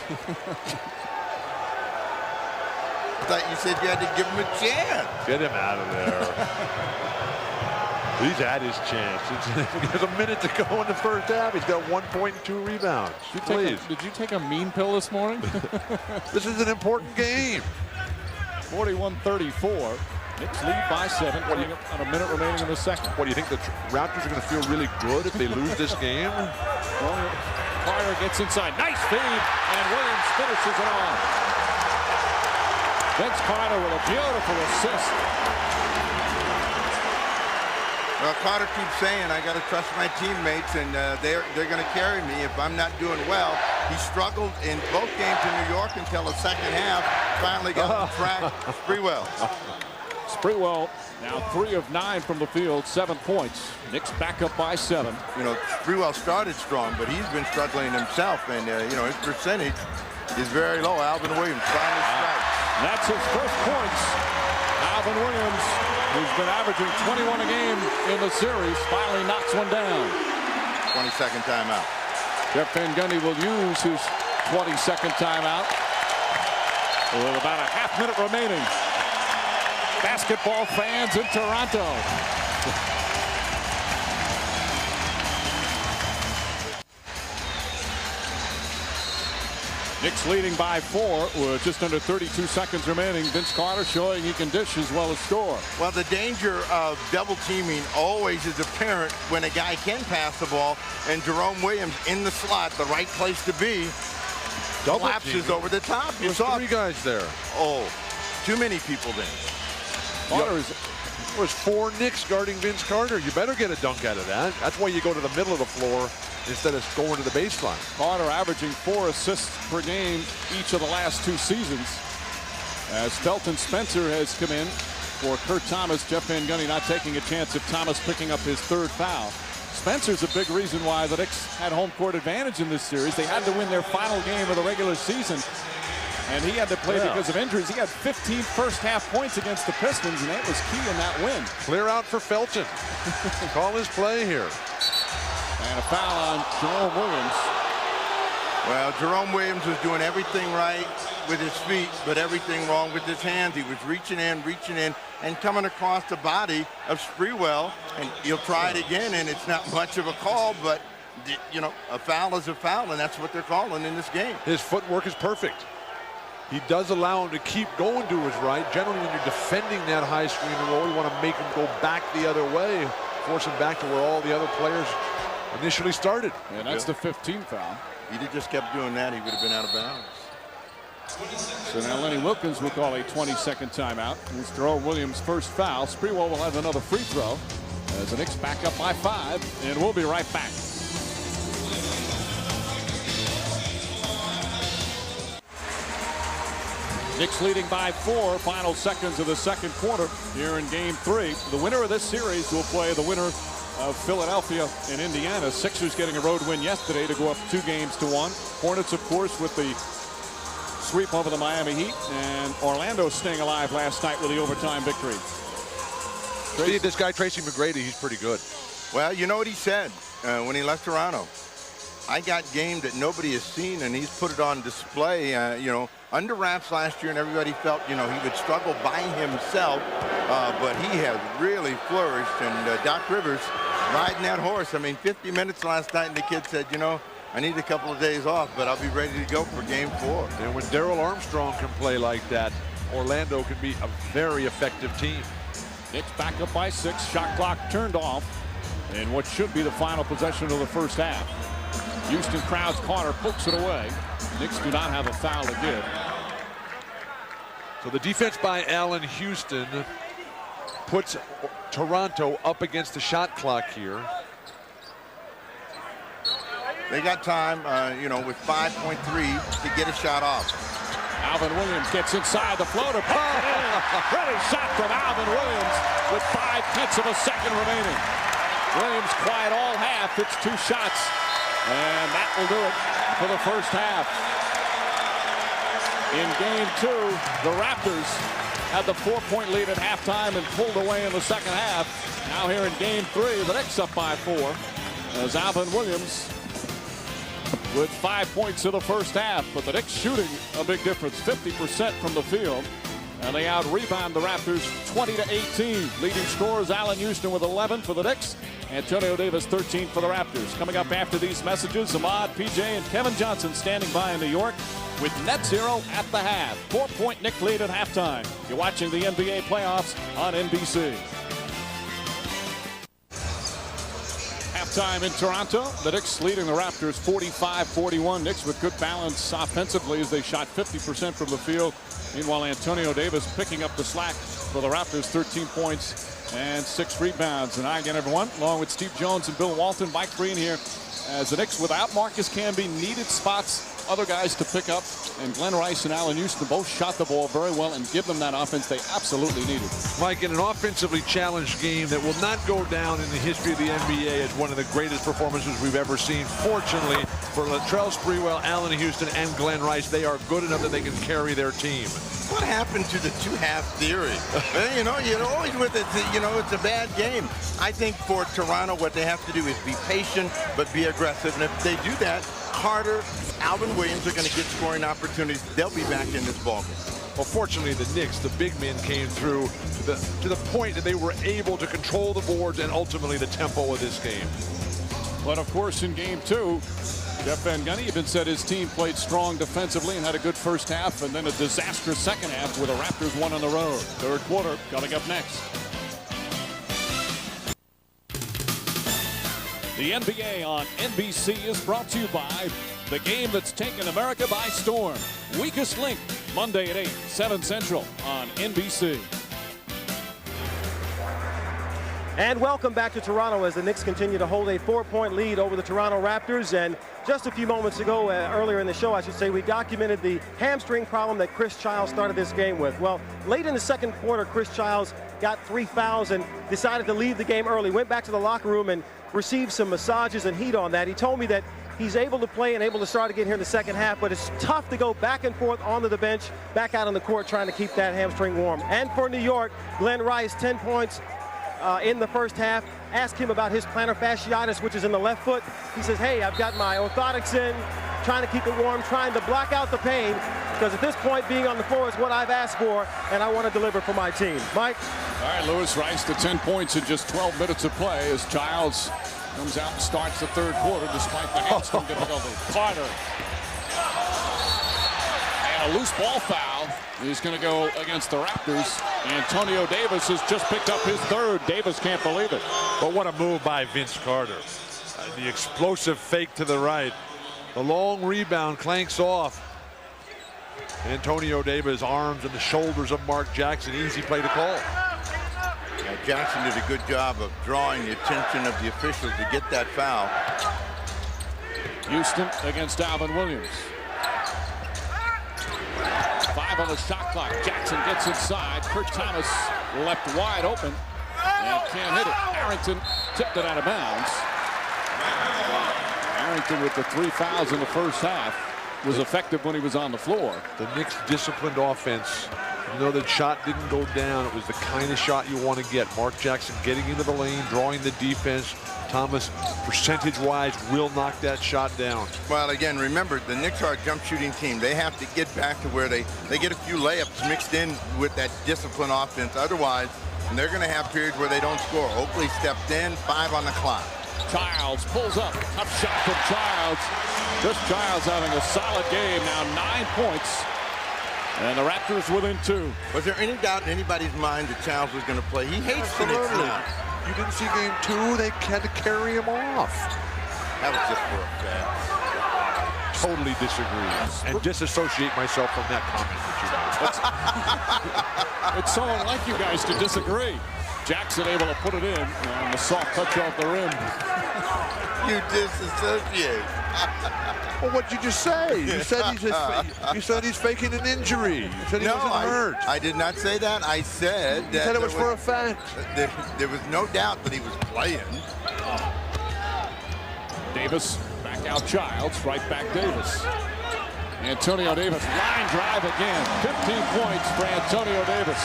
I thought you said you had to give him a chance. Get him out of there. He's had his chance. There's a minute to go in the first half. He's got 1 point and 2 rebounds. Did you take a mean pill this morning? This is an important game. 41-34. Knicks lead by 7. Coming up on a minute remaining in the second. What do you think, the Raptors are going to feel really good if they lose this game? Well, Carter gets inside. Nice feed, and Williams finishes it off. Vince Carter with a beautiful assist. Well, Carter keeps saying, I got to trust my teammates, and they're going to carry me if I'm not doing well. He struggled in both games in New York until the second half. Finally got on track. Sprewell. Sprewell now 3 of 9 from the field, 7 points. Knicks back up by 7. You know, Sprewell started strong, but he's been struggling himself, and you know, his percentage is very low. Alvin Williams finally strikes. That's his first points. Alvin Williams, who's been averaging 21 a game in the series, finally knocks one down. 22nd timeout. Jeff Van Gundy will use his 22nd timeout with about a half-minute remaining. Basketball fans in Toronto. Knicks leading by 4 with just under 32 seconds remaining. Vince Carter showing he can dish as well as score. Well, the danger of double teaming always is apparent when a guy can pass the ball, and Jerome Williams in the slot, the right place to be, collapses over the top. You saw 3 guys there. Oh, too many people then. There was 4 Knicks guarding Vince Carter. You better get a dunk out of that. That's why you go to the middle of the floor instead of going to the baseline. Carter averaging 4 assists per game each of the last 2 seasons. As Felton Spencer has come in for Kurt Thomas. Jeff Van Gundy not taking a chance of Thomas picking up his 3rd foul. Spencer's a big reason why the Knicks had home court advantage in this series. They had to win their final game of the regular season, and he had to play because of injuries. He had 15 first-half points against the Pistons, and that was key in that win. Clear out for Felton. Call his play here. And a foul on Jerome Williams. Well, Jerome Williams was doing everything right with his feet, but everything wrong with his hands. He was reaching in, and coming across the body of Sprewell, and he'll try it again, and it's not much of a call, but, you know, a foul is a foul, and that's what they're calling in this game. His footwork is perfect. He does allow him to keep going to his right. Generally, when you're defending that high screen and roll, you want to make him go back the other way, force him back to where all the other players initially started. And that's the 15th foul. If he just kept doing that, he would have been out of bounds. So now Lenny Wilkins will call a 20-second timeout. It's Darrell Williams' first foul. Sprewell will have another free throw as the Knicks back up by 5, and we'll be right back. Knicks leading by 4, final seconds of the second quarter here in game 3. The winner of this series will play the winner of Philadelphia and Indiana. Sixers getting a road win yesterday to go up 2-1. Hornets, of course, with the sweep over the Miami Heat, and Orlando staying alive last night with the overtime victory. See, this guy, Tracy McGrady, he's pretty good. Well, you know what he said when he left Toronto? I got game that nobody has seen, and he's put it on display, you know, under wraps last year, and everybody felt, you know, he would struggle by himself, but he has really flourished, and Doc Rivers riding that horse. I mean, 50 minutes last night, and the kid said, you know, I need a couple of days off, but I'll be ready to go for game 4. And when Darrell Armstrong can play like that, Orlando can be a very effective team. Knicks back up by 6, shot clock turned off, and what should be the final possession of the first half. Houston crowd's corner, pokes it away. Knicks do not have a foul to give. So the defense by Allen Houston puts Toronto up against the shot clock here. They got time, you know, with 5.3 to get a shot off. Alvin Williams gets inside the floater. Ready shot from Alvin Williams with 0.5 of a second remaining. Williams quiet all half, hits 2 shots, and that will do it for the first half. In game 2, the Raptors had the 4-point lead at halftime and pulled away in the second half. Now here in game 3, the Knicks up by 4 as Alvin Williams with 5 points in the first half, but the Knicks shooting a big difference, 50% from the field, and they out-rebound the Raptors 20-18. Leading scorers Allen Houston with 11 for the Knicks, Antonio Davis 13 for the Raptors. Coming up after these messages, Ahmad, PJ, and Kevin Johnson standing by in New York with net 0 at the half. 4-point Knicks lead at halftime. You're watching the NBA playoffs on NBC. Halftime in Toronto. The Knicks leading the Raptors 45-41. Knicks with good balance offensively as they shot 50% from the field. Meanwhile, Antonio Davis picking up the slack for the Raptors, 13 points and 6 rebounds. And hi again, everyone, along with Steve Jones and Bill Walton. Mike Green here as the Knicks without Marcus Camby needed spots, other guys to pick up, and Glenn Rice and Allen Houston both shot the ball very well and give them that offense they absolutely needed. Mike, in an offensively challenged game that will not go down in the history of the NBA as one of the greatest performances we've ever seen. Fortunately for Latrell Sprewell, Allen Houston, and Glenn Rice, they are good enough that they can carry their team. What happened to the 2-half theory? You know, you're always with it, you know, it's a bad game. I think for Toronto, what they have to do is be patient, but be aggressive. And if they do that, Carter, Alvin Williams are going to get scoring opportunities. They'll be back in this ballgame. Well, fortunately, the Knicks, the big men, came through to the point that they were able to control the boards and ultimately the tempo of this game. But of course, in game 2, Jeff Van Gundy even said his team played strong defensively and had a good first half, and then a disastrous second half where the Raptors won on the road. Third quarter coming up next. The NBA on NBC is brought to you by the game that's taken America by storm. Weakest Link, Monday at 8, 7 Central on NBC. And welcome back to Toronto as the Knicks continue to hold a 4-point lead over the Toronto Raptors. And just a few moments ago, earlier in the show, I should say, we documented the hamstring problem that Chris Childs started this game with. Well, late in the second quarter, Chris Childs got 3 fouls and decided to leave the game early. Went back to the locker room and received some massages and heat on that. He told me that he's able to play and able to start again here in the second half, but it's tough to go back and forth onto the bench, back out on the court trying to keep that hamstring warm. And for New York, Glenn Rice, 10 points in the first half. Ask him about his plantar fasciitis, which is in the left foot. He says, hey, I've got my orthotics in, trying to keep it warm, trying to block out the pain, because at this point, being on the floor is what I've asked for, and I want to deliver for my team. Mike? All right, Lewis Rice to 10 points in just 12 minutes of play as Childs comes out and starts the third quarter despite the hamstring difficulty. Carter. And a loose ball foul is going to go against the Raptors. Antonio Davis has just picked up his third. Davis can't believe it. But what a move by Vince Carter. The explosive fake to the right. The long rebound clanks off. Antonio Davis' arms and the shoulders of Mark Jackson. Easy play to call. Yeah, Jackson did a good job of drawing the attention of the officials to get that foul. Houston against Alvin Williams. 5 on the shot clock. Jackson gets inside. Kurt Thomas left wide open and can't hit it. Harrington tipped it out of bounds. Harrington with the 3 fouls in the first half was effective when he was on the floor. The Knicks disciplined offense. You know, that shot didn't go down. It was the kind of shot you want to get. Mark Jackson getting into the lane, drawing the defense. Thomas, percentage-wise, will knock that shot down. Well, again, remember, the Knicks are a jump shooting team. They have to get back to where they get a few layups mixed in with that disciplined offense. Otherwise, they're going to have periods where they don't score. Oakley stepped in, 5 on the clock. Childs pulls up. Tough shot from Childs. Chris Childs having a solid game. Now 9 points. And the Raptors within 2. Was there any doubt in anybody's mind that Childs was going to play? He hates the Knicks now. You didn't see game 2. They had to carry him off. That was just for a fact. Totally disagree. And disassociate myself from that comment that you made. It's so unlike you guys to disagree. Jackson able to put it in on the soft touch off the rim. You disassociate. Well, what'd you just say? You said he's faking an injury. You said he wasn't hurt. I did not say that. I said that you said it was for a fact. There was no doubt that he was playing. Davis back out Childs, right back Davis. Antonio Davis, line drive again. 15 points for Antonio Davis.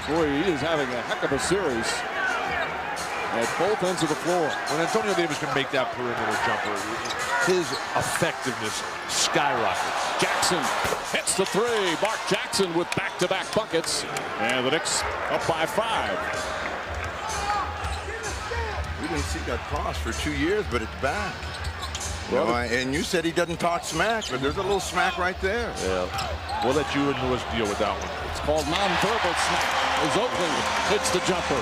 Boy, he is having a heck of a series at both ends of the floor. When Antonio Davis can make that perimeter jumper, his effectiveness skyrockets. Jackson hits the 3. Mark Jackson with back-to-back buckets. And the Knicks up by 5. We didn't see that cross for 2 years, but it's back. Well, and you said he doesn't talk smack, but there's a little smack right there. Yeah. We'll let you and Lewis deal with that one. It's called nonverbal smack as Oakley hits the jumper.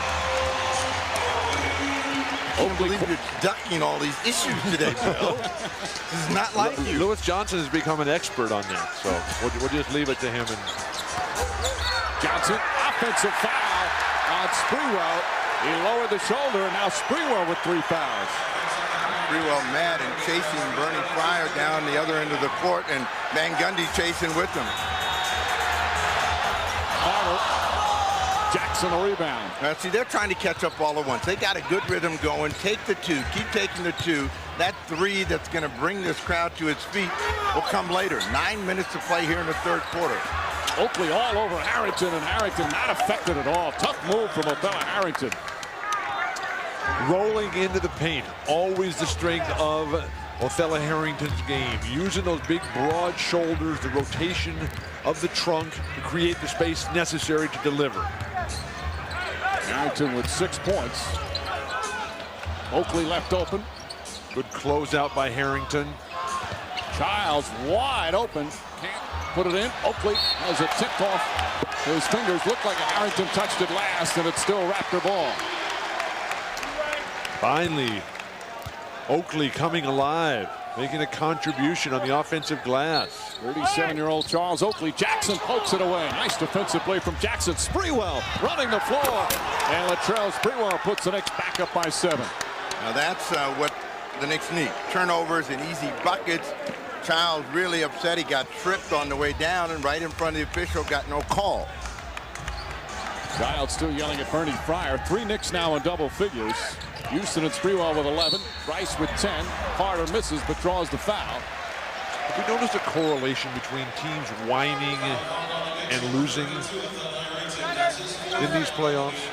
I can't believe you're ducking all these issues today, Bill. This is not like you. Lewis Johnson has become an expert on that, so we'll just leave it to him. And Johnson, offensive foul on Sprewell. He lowered the shoulder, and now Sprewell with 3 fouls. Sprewell mad and chasing Bernie Fryer down the other end of the court, and Van Gundy chasing with him. Jackson a rebound. See, they're trying to catch up all at once. They got a good rhythm going. Take the 2. Keep taking the 2. That 3 that's going to bring this crowd to its feet will come later. 9 minutes to play here in the 3rd quarter. Oakley all over Harrington, and Harrington not affected at all. Tough move from Othello Harrington. Rolling into the paint, always the strength of Othello Harrington's game. Using those big, broad shoulders, the rotation of the trunk to create the space necessary to deliver. Harrington with 6 points. Oakley left open. Good closeout by Harrington. Childs wide open. Can't put it in. Oakley has it tipped off his fingers. Looked like Harrington touched it last, and it's still Raptor ball. Finally, Oakley coming alive, making a contribution on the offensive glass. 37-year-old Charles Oakley. Jackson pokes it away. Nice defensive play from Jackson. Sprewell running the floor. And Latrell Sprewell puts the Knicks back up by 7. Now that's what the Knicks need. Turnovers and easy buckets. Childs really upset. He got tripped on the way down, and right in front of the official, got no call. Childs still yelling at Bernie Fryer. 3 Knicks now in double figures. Houston and Sprewell with 11. Rice with 10. Carter misses but draws the foul. Have we noticed a correlation between teams whining and losing in these playoffs?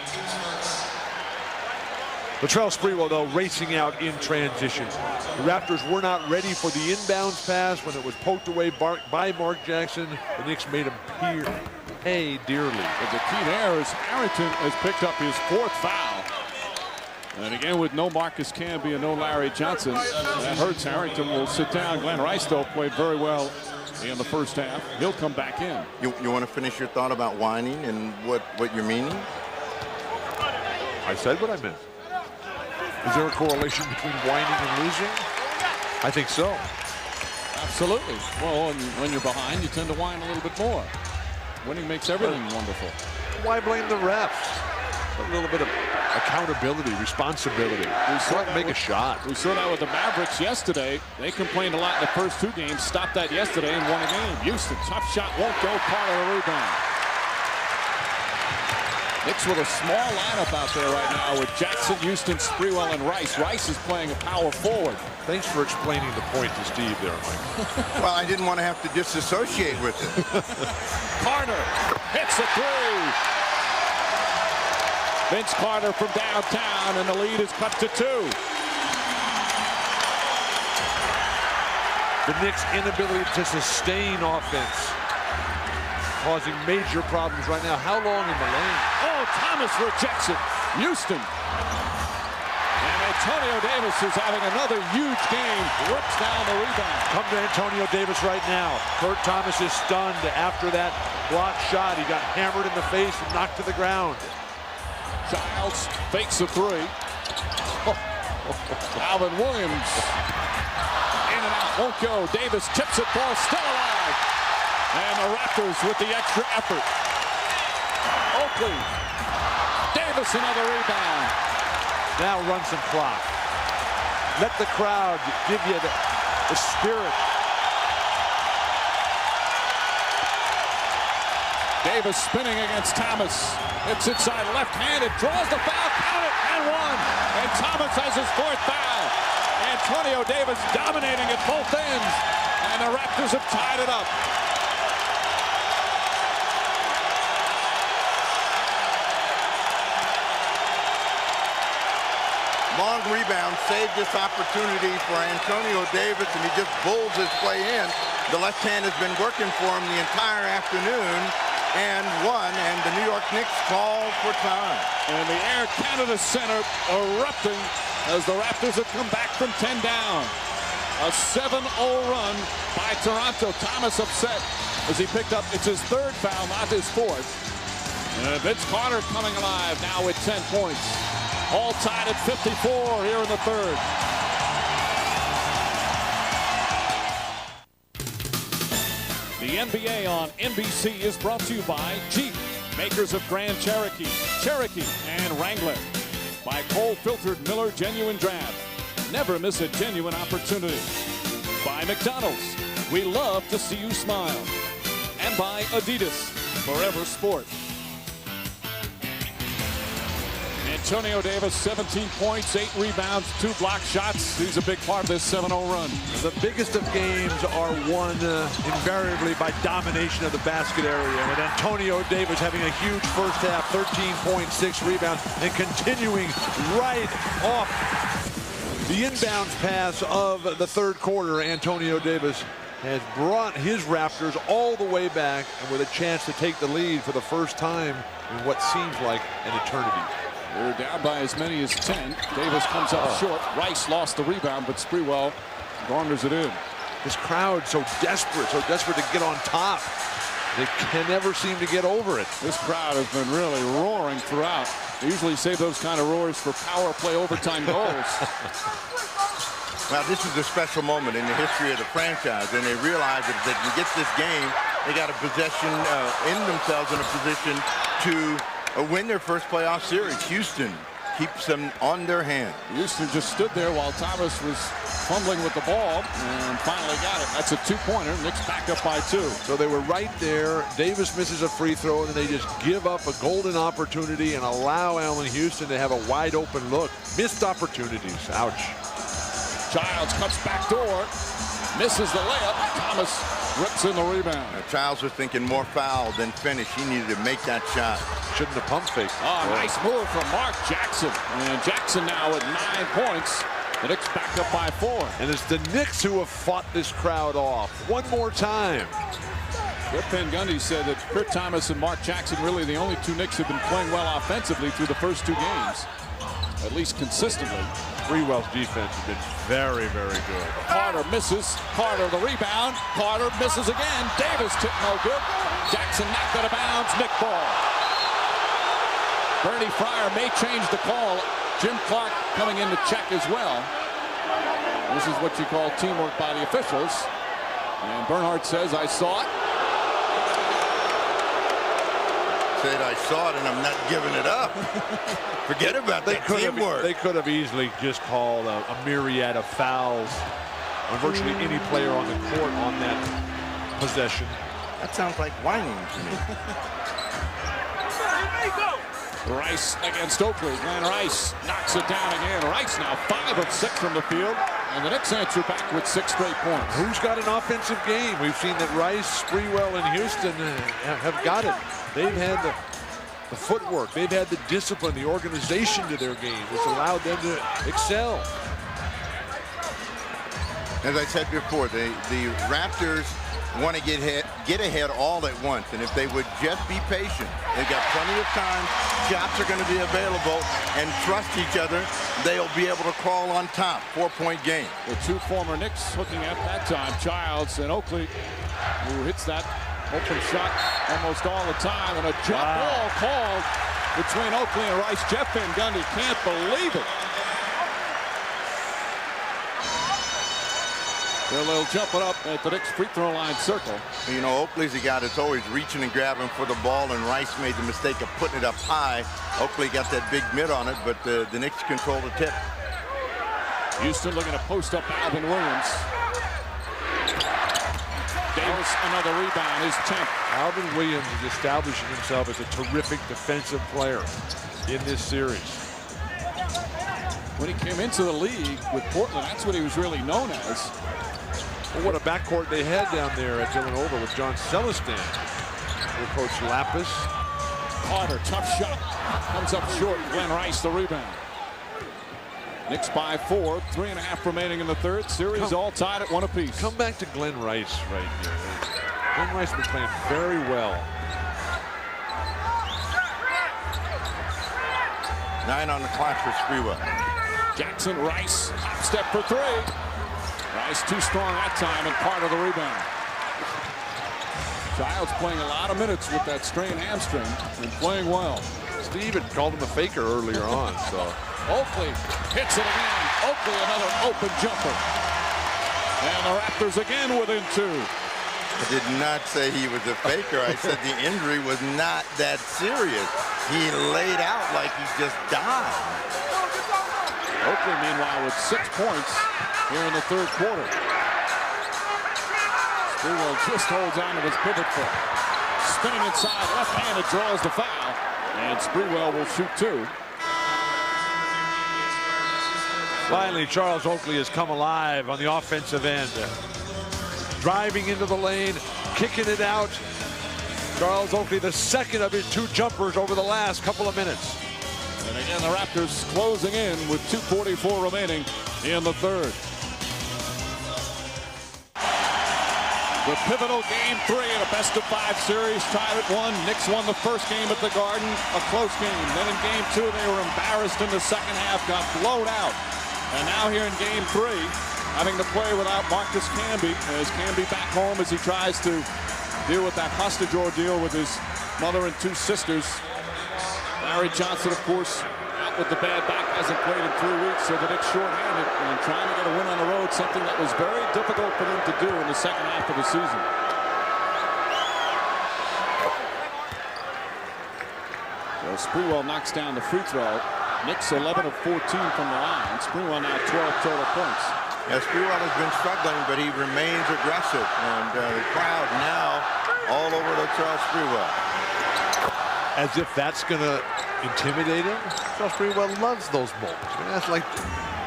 Latrell Sprewell, though, racing out in transition. The Raptors were not ready for the inbounds pass when it was poked away by Mark Jackson. The Knicks made him pay dearly. But the key there is Harrington has picked up his 4th foul. And again, with no Marcus Camby and no Larry Johnson, that hurts. Harrington will sit down. Glenn Rice, though, played very well in the first half. He'll come back in. You want to finish your thought about whining and what you're meaning? I said what I meant. Is there a correlation between whining and losing? I think so. Absolutely. Well, when you're behind, you tend to whine a little bit more. Winning makes everything wonderful. Why blame the refs? A little bit of accountability, responsibility. We saw that make a shot. We saw that with the Mavericks yesterday. They complained a lot in the first 2 games. Stopped that yesterday and won a game. Houston, tough shot, won't go. Carter a rebound. Knicks with a small lineup out there right now with Jackson, Houston, Sprewell, and Rice. Rice is playing a power forward. Thanks for explaining the point to Steve there, Mike. Well, I didn't want to have to disassociate with it. Carter hits a 3. Vince Carter from downtown, and the lead is cut to 2. The Knicks' inability to sustain offense causing major problems right now. How long in the lane? Oh, Thomas rejects it. Houston. And Antonio Davis is having another huge game. Rips down the rebound. Come to Antonio Davis right now. Kurt Thomas is stunned after that blocked shot. He got hammered in the face and knocked to the ground. Childs fakes a 3. Alvin Williams in and out, won't go. Davis tips it, ball still alive. And the Raptors with the extra effort. Oakley. Davis another rebound. Now run some clock. Let the crowd give you the spirit. Davis spinning against Thomas. It's inside left-handed, draws the foul, count it, and 1. And Thomas has his 4th foul. Antonio Davis dominating at both ends. And the Raptors have tied it up. Long rebound saved this opportunity for Antonio Davis, and he just bulls his way in. The left hand has been working for him the entire afternoon. And 1, and the New York Knicks call for time. And the Air Canada Center erupting as the Raptors have come back from 10 down. A 7-0 run by Toronto. Thomas upset as he picked up, it's his 3rd foul, not his 4th. And Vince Carter coming alive now with 10 points. All tied at 54 here in the 3rd. The NBA on NBC is brought to you by Jeep, makers of Grand Cherokee, Cherokee, and Wrangler. By Cole Filtered Miller Genuine Draft. Never miss a genuine opportunity. By McDonald's. We love to see you smile. And by Adidas, Forever Sport. Antonio Davis, 17 points, 8 rebounds, 2 block shots. He's a big part of this 7-0 run. The biggest of games are won invariably by domination of the basket area. With Antonio Davis having a huge first half, 13.6 rebounds, and continuing right off the inbounds pass of the 3rd quarter. Antonio Davis has brought his Raptors all the way back and with a chance to take the lead for the first time in what seems like an eternity. They're down by as many as 10. Davis comes up short. Rice lost the rebound, but Sprewell garners it in. This crowd so desperate to get on top. They can never seem to get over it. This crowd has been really roaring throughout. They usually save those kind of roars for power play overtime goals. Well, this is a special moment in the history of the franchise, and they realize that if they can get this game, they got a possession in themselves in a position to win their first playoff series. Houston keeps them on their hand. Houston just stood there while Thomas was fumbling with the ball and finally got it. That's a 2-pointer. Knicks back up by 2. So they were right there. Davis misses a free throw, and then they just give up a golden opportunity and allow Allen Houston to have a wide open look. Missed opportunities. Ouch. Childs cuts back door. Misses the layup. Thomas rips in the rebound. Childs was thinking more foul than finish. He needed to make that shot. Shouldn't have pump faked. Oh, nice move from Mark Jackson. And Jackson now at 9 points. The Knicks back up by 4. And it's the Knicks who have fought this crowd off. One more time. Jeff Van Gundy said that Kurt Thomas and Mark Jackson really the only 2 Knicks have been playing well offensively through the first 2 games. at least consistently. Sprewell's defense has been very, very good. Carter misses. Carter the rebound. Carter misses again. Davis took no good. Jackson knocked out of bounds. Nick ball. Bernie Fryer may change the call. Jim Clark coming in to check as well. This is what you call teamwork by the officials. And Bernhardt says, I saw it. Said I saw it and I'm not giving it up. Forget about that teamwork. They could have easily just called a myriad of fouls on virtually any player on the court on that possession. That sounds like whining to me. Rice against Oakley. Glenn Rice knocks it down again. Rice now 5 of 6 from the field. And the Knicks answer back with 6 straight points. Who's got an offensive game? We've seen that Rice, Sprewell, and Houston have got it. They've had the footwork. They've had the discipline, the organization to their game, which allowed them to excel. As I said before, the Raptors want to get ahead all at once. And if they would just be patient, they've got plenty of time. Shots are going to be available, and trust each other. They'll be able to crawl on top. 4-point game. The 2 former Knicks looking at that time, Childs and Oakley, who hits that open shot almost all the time, and a jump ball called between Oakley and Rice. Jeff Van Gundy can't believe it. They'll jump it up at the Knicks free throw line circle. You know, Oakley's a guy that's always reaching and grabbing for the ball, and Rice made the mistake of putting it up high. Oakley got that big mid on it, but the Knicks control the tip. Houston looking to post up Alvin Williams. Davis, another rebound, his 10th. Alvin Williams is establishing himself as a terrific defensive player in this series. When he came into the league with Portland, that's what he was really known as. Well, what a backcourt they had down there at Villanova with John Celestin. With Coach Lapis. Carter, tough shot. Comes up short. Glenn Rice, the rebound. Knicks by 4. 3.5 remaining in the third. Series all tied at 1 apiece. Come back to Glenn Rice right here. Glenn Rice has been playing very well. 9 on the clock for Sprewell. Jackson, Rice, hop step for 3. Rice too strong that time and part of the rebound. Childs playing a lot of minutes with that strained hamstring and playing well. Steve had called him a faker earlier on, so. Oakley hits it again. Oakley another open jumper. And the Raptors again within 2. I did not say he was a faker. I said the injury was not that serious. He laid out like he just died. Oakley, meanwhile, with 6 points here in the third quarter. Sprewell just holds on to his pivot foot. Spinning inside, left-handed, draws the foul. And Sprewell will shoot 2. Finally, Charles Oakley has come alive on the offensive end. Driving into the lane, kicking it out. Charles Oakley, the second of his 2 jumpers over the last couple of minutes. And again, the Raptors closing in with 2:44 remaining in the third. The pivotal game 3 in a best-of-5 series, tied at 1. Knicks won the first game at the Garden, a close game. Then in game 2, they were embarrassed in the second half, got blown out. And now here in game 3, having to play without Marcus Camby, as Camby back home as he tries to deal with that hostage ordeal with his mother and 2 sisters. Larry Johnson, of course, out with the bad back, hasn't played in 3 weeks, so the Knicks short-handed and trying to get a win on the road, something that was very difficult for them to do in the second half of the season. So Sprewell knocks down the free throw. Knicks 11 of 14 from the line. Sprewell now 12 total points. Yeah, Sprewell has been struggling, but he remains aggressive, and the crowd now all over the Charles Sprewell. As if that's going to intimidate him. Charles Sprewell loves those moments. I mean, that's like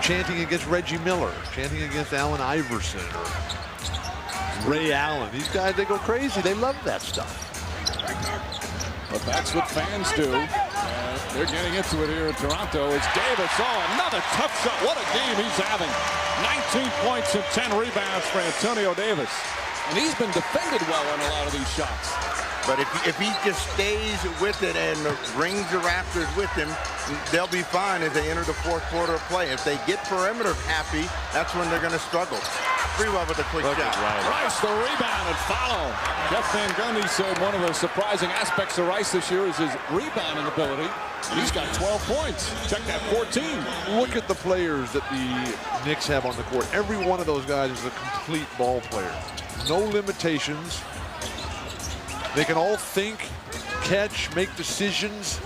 chanting against Reggie Miller, chanting against Allen Iverson or Ray Allen. These guys, they go crazy. They love that stuff. But that's what fans do. They're getting into it here in Toronto. It's Davis. Oh, another tough shot. What a game he's having. 19 points and 10 rebounds for Antonio Davis. And he's been defended well on a lot of these shots. But if he just stays with it and brings the Raptors with him, they'll be fine as they enter the fourth quarter of play. If they get perimeter happy, that's when they're going to struggle. Sprewell with a quick shot. Rice the rebound and follow. Jeff Van Gundy said one of the surprising aspects of Rice this year is his rebounding ability. He's got 12 points. Check that, 14. Look at the players that the Knicks have on the court. Every one of those guys is a complete ball player. No limitations. They can all think, catch, make decisions,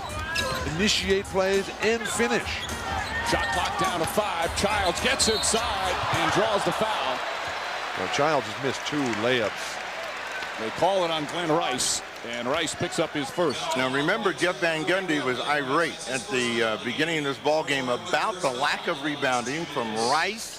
initiate plays, and finish. Shot clock down to 5. Childs gets inside and draws the foul. Well, Childs has missed 2 layups. They call it on Glenn Rice, and Rice picks up his first. Now remember, Jeff Van Gundy was irate at the beginning of this ball game about the lack of rebounding from Rice,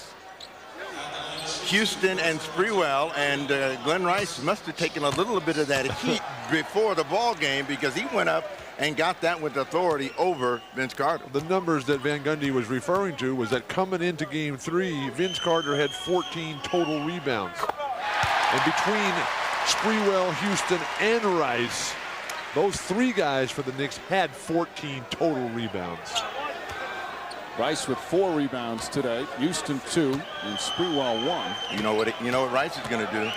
Houston, and Sprewell, and Glenn Rice must have taken a little bit of that heat before the ball game because he went up and got that with authority over Vince Carter. The numbers that Van Gundy was referring to was that coming into game 3, Vince Carter had 14 total rebounds. And between Sprewell, Houston, and Rice, those 3 guys for the Knicks had 14 total rebounds. Rice with 4 rebounds today, Houston 2, and Sprewell 1. You know what Rice is going to do?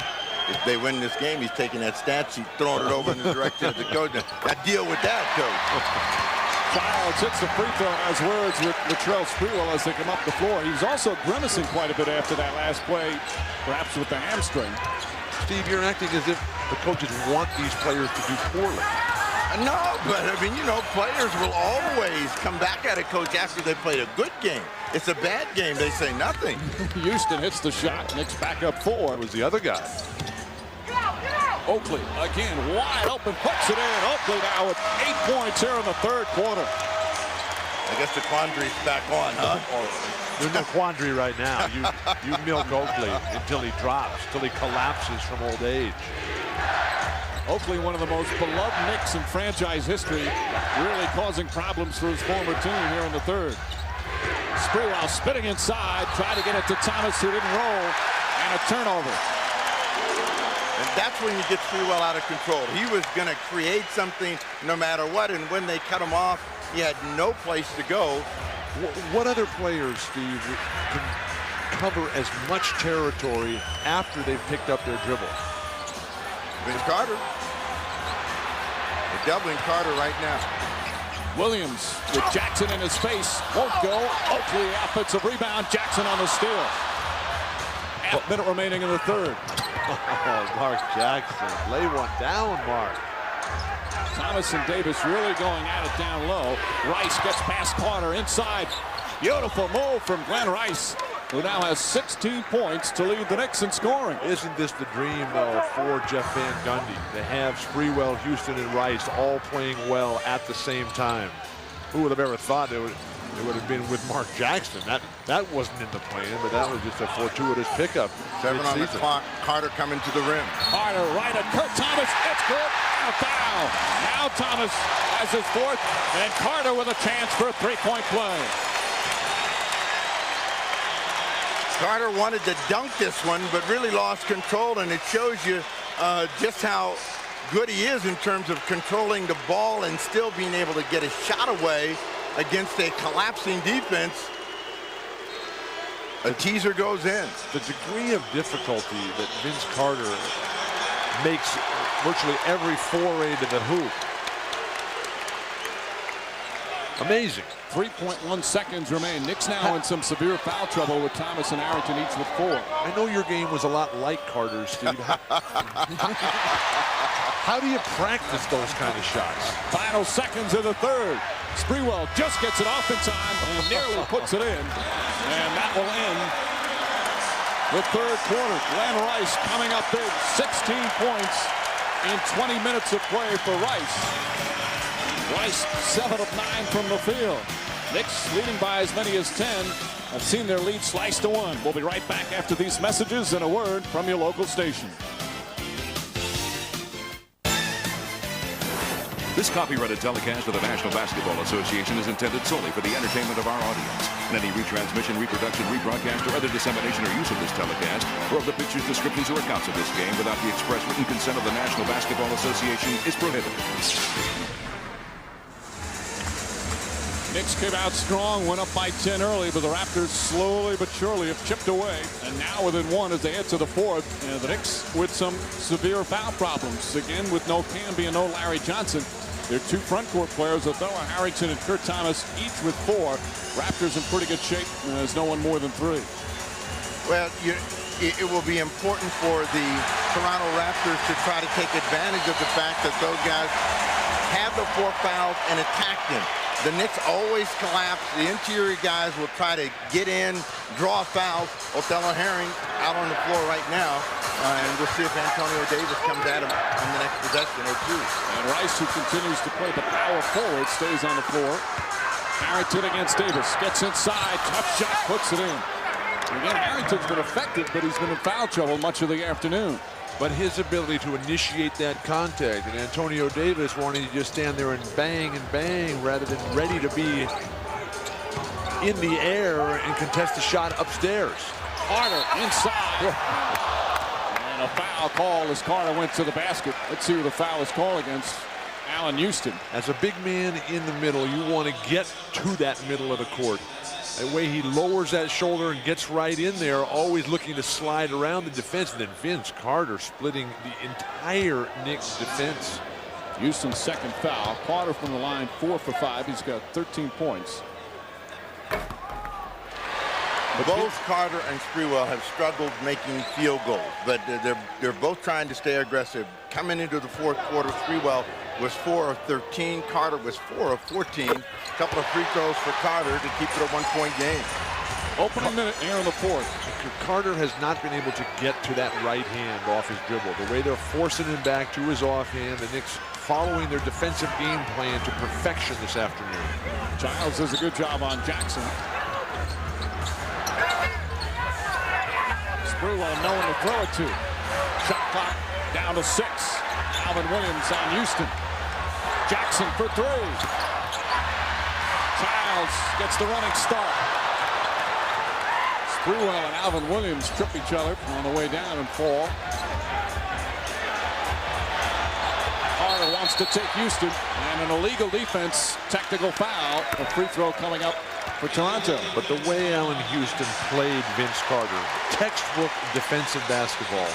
If they win this game, he's taking that stat sheet, throwing it over in the direction of the coach. Now deal with that, coach. Childs hits the free throw, has words with Latrell Sprewell as they come up the floor. He was also grimacing quite a bit after that last play, perhaps with the hamstring. Steve, you're acting as if the coaches want these players to do poorly. No, but I mean, players will always come back at a coach after they played a good game. It's a bad game, they say nothing. Houston hits the shot, Knicks back up 4. It was the other guy. Oakley again wide open, puts it in. Oakley now with 8 points here in the third quarter. I guess the quandary's back on, huh? There's no quandary right now. You milk Oakley until he drops, until he collapses from old age. Oakley, one of the most beloved Knicks in franchise history, really causing problems for his former team here in the third. Sprewell spitting inside, trying to get it to Thomas, who didn't roll, and a turnover. And that's when you get Sprewell out of control. He was going to create something no matter what, and when they cut him off, he had no place to go. What other players, Steve, can cover as much territory after they've picked up their dribble? Vince Carter. They're doubling Carter right now. Williams with Jackson in his face. Won't go. Oakley offensive rebound. Jackson on the steal. Half minute remaining in the third. Oh, Mark Jackson. Lay one down, Mark. Thomas and Davis really going at it down low. Rice gets past Carter inside. Beautiful move from Glenn Rice, who now has 16 points to lead the Knicks in scoring. Isn't this the dream, though, for Jeff Van Gundy, to have Sprewell, Houston, and Rice all playing well at the same time? Who would have ever thought it would have been with Mark Jackson? That wasn't in the plan, but that was just a fortuitous pickup. 7 on the clock. Carter coming to the rim. Carter right at Kurt Thomas. It's good. And a foul. Now Thomas has his 4th, and Carter with a chance for a 3-point play. Carter wanted to dunk this one, but really lost control, and it shows you just how good he is in terms of controlling the ball and still being able to get a shot away against a collapsing defense. A teaser goes in. The degree of difficulty that Vince Carter makes virtually every foray to the hoop. Amazing. 3.1 seconds remain. Knicks now in some severe foul trouble with Thomas and Arrington each with 4. I know your game was a lot like Carter's, Steve. How do you practice those kind of shots? Final seconds of the third. Sprewell just gets it off in time and nearly puts it in. And that will end the third quarter. Glenn Rice coming up big. 16 points in 20 minutes of play for Rice. Rice 7 of 9 from the field. Knicks leading by as many as 10. Have seen their lead sliced to 1. We'll be right back after these messages and a word from your local station. This copyrighted telecast of the National Basketball Association is intended solely for the entertainment of our audience. And any retransmission, reproduction, rebroadcast, or other dissemination or use of this telecast, or of the pictures, descriptions, or accounts of this game without the express written consent of the National Basketball Association is prohibited. Knicks came out strong, went up by 10 early, but the Raptors slowly but surely have chipped away. And now within one as they head to the fourth. And the Knicks with some severe foul problems. Again, with no Camby and no Larry Johnson. Their two front court players, Othello Harrington and Kurt Thomas, each with 4. Raptors in pretty good shape. There's no one more than 3. Well, it will be important for the Toronto Raptors to try to take advantage of the fact that those guys have the 4 fouls and attack them. The Knicks always collapse. The interior guys will try to get in, draw fouls. Othello Herring out on the floor right now. And we'll see if Antonio Davis comes at him in the next possession or 2. And Rice, who continues to play the power forward, stays on the floor. Harrington against Davis. Gets inside. Tough shot. Puts it in. Again, Harrington's been effective, but he's been in foul trouble much of the afternoon. But his ability to initiate that contact, and Antonio Davis wanting to just stand there and bang rather than ready to be in the air and contest the shot upstairs. Carter inside. And a foul call as Carter went to the basket. Let's see who the foul is called against. Allen Houston. As a big man in the middle, you want to get to that middle of the court. That way he lowers that shoulder and gets right in there, always looking to slide around the defense. And then Vince Carter splitting the entire Knicks defense. Houston's second foul. Carter from the line, 4 for 5. He's got 13 points. Both Carter and Sprewell have struggled making field goals, but they're both trying to stay aggressive. Coming into the fourth quarter, Sprewell was 4 of 13. Carter was 4 of 14. A couple of free throws for Carter to keep it a 1-point game. Opening minute here in the fourth. Carter has not been able to get to that right hand off his dribble. The way they're forcing him back to his offhand, the Knicks following their defensive game plan to perfection this afternoon. Childs does a good job on Jackson. Sprewell no one to throw it to. Shot clock down to 6. Alvin Williams on Houston. Jackson for 3. Childs gets the running start. Sprewell and Alvin Williams trip each other on the way down and fall. Carter wants to take Houston, and an illegal defense, technical foul, a free throw coming up for Toronto. But the way Allen Houston played Vince Carter, textbook defensive basketball.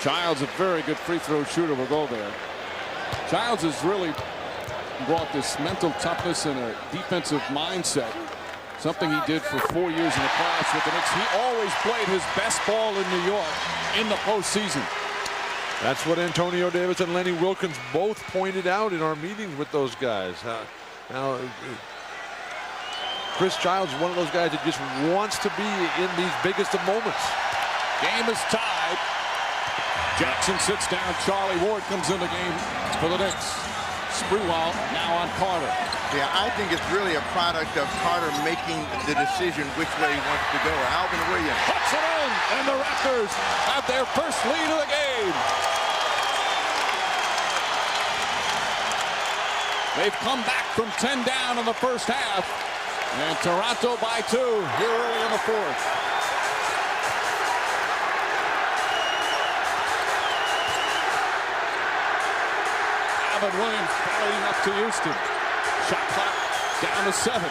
Childs, a very good free throw shooter, will go there. Childs has really brought this mental toughness and a defensive mindset, something he did for 4 years in the playoffs with the Knicks. He always played his best ball in New York in the postseason. That's what Antonio Davis and Lenny Wilkins both pointed out in our meetings with those guys. Now, Chris Childs is one of those guys that just wants to be in these biggest of moments. Game is tied. Jackson sits down. Charlie Ward comes in the game for the Knicks. Sprewell now on Carter. Yeah, I think it's really a product of Carter making the decision which way he wants to go. Alvin Williams Puts it in, and the Raptors have their first lead of the game. They've come back from 10 down in the first half. And Toronto by 2 here early in the fourth. Alvin Williams following up to Houston. Shot clock down to 7.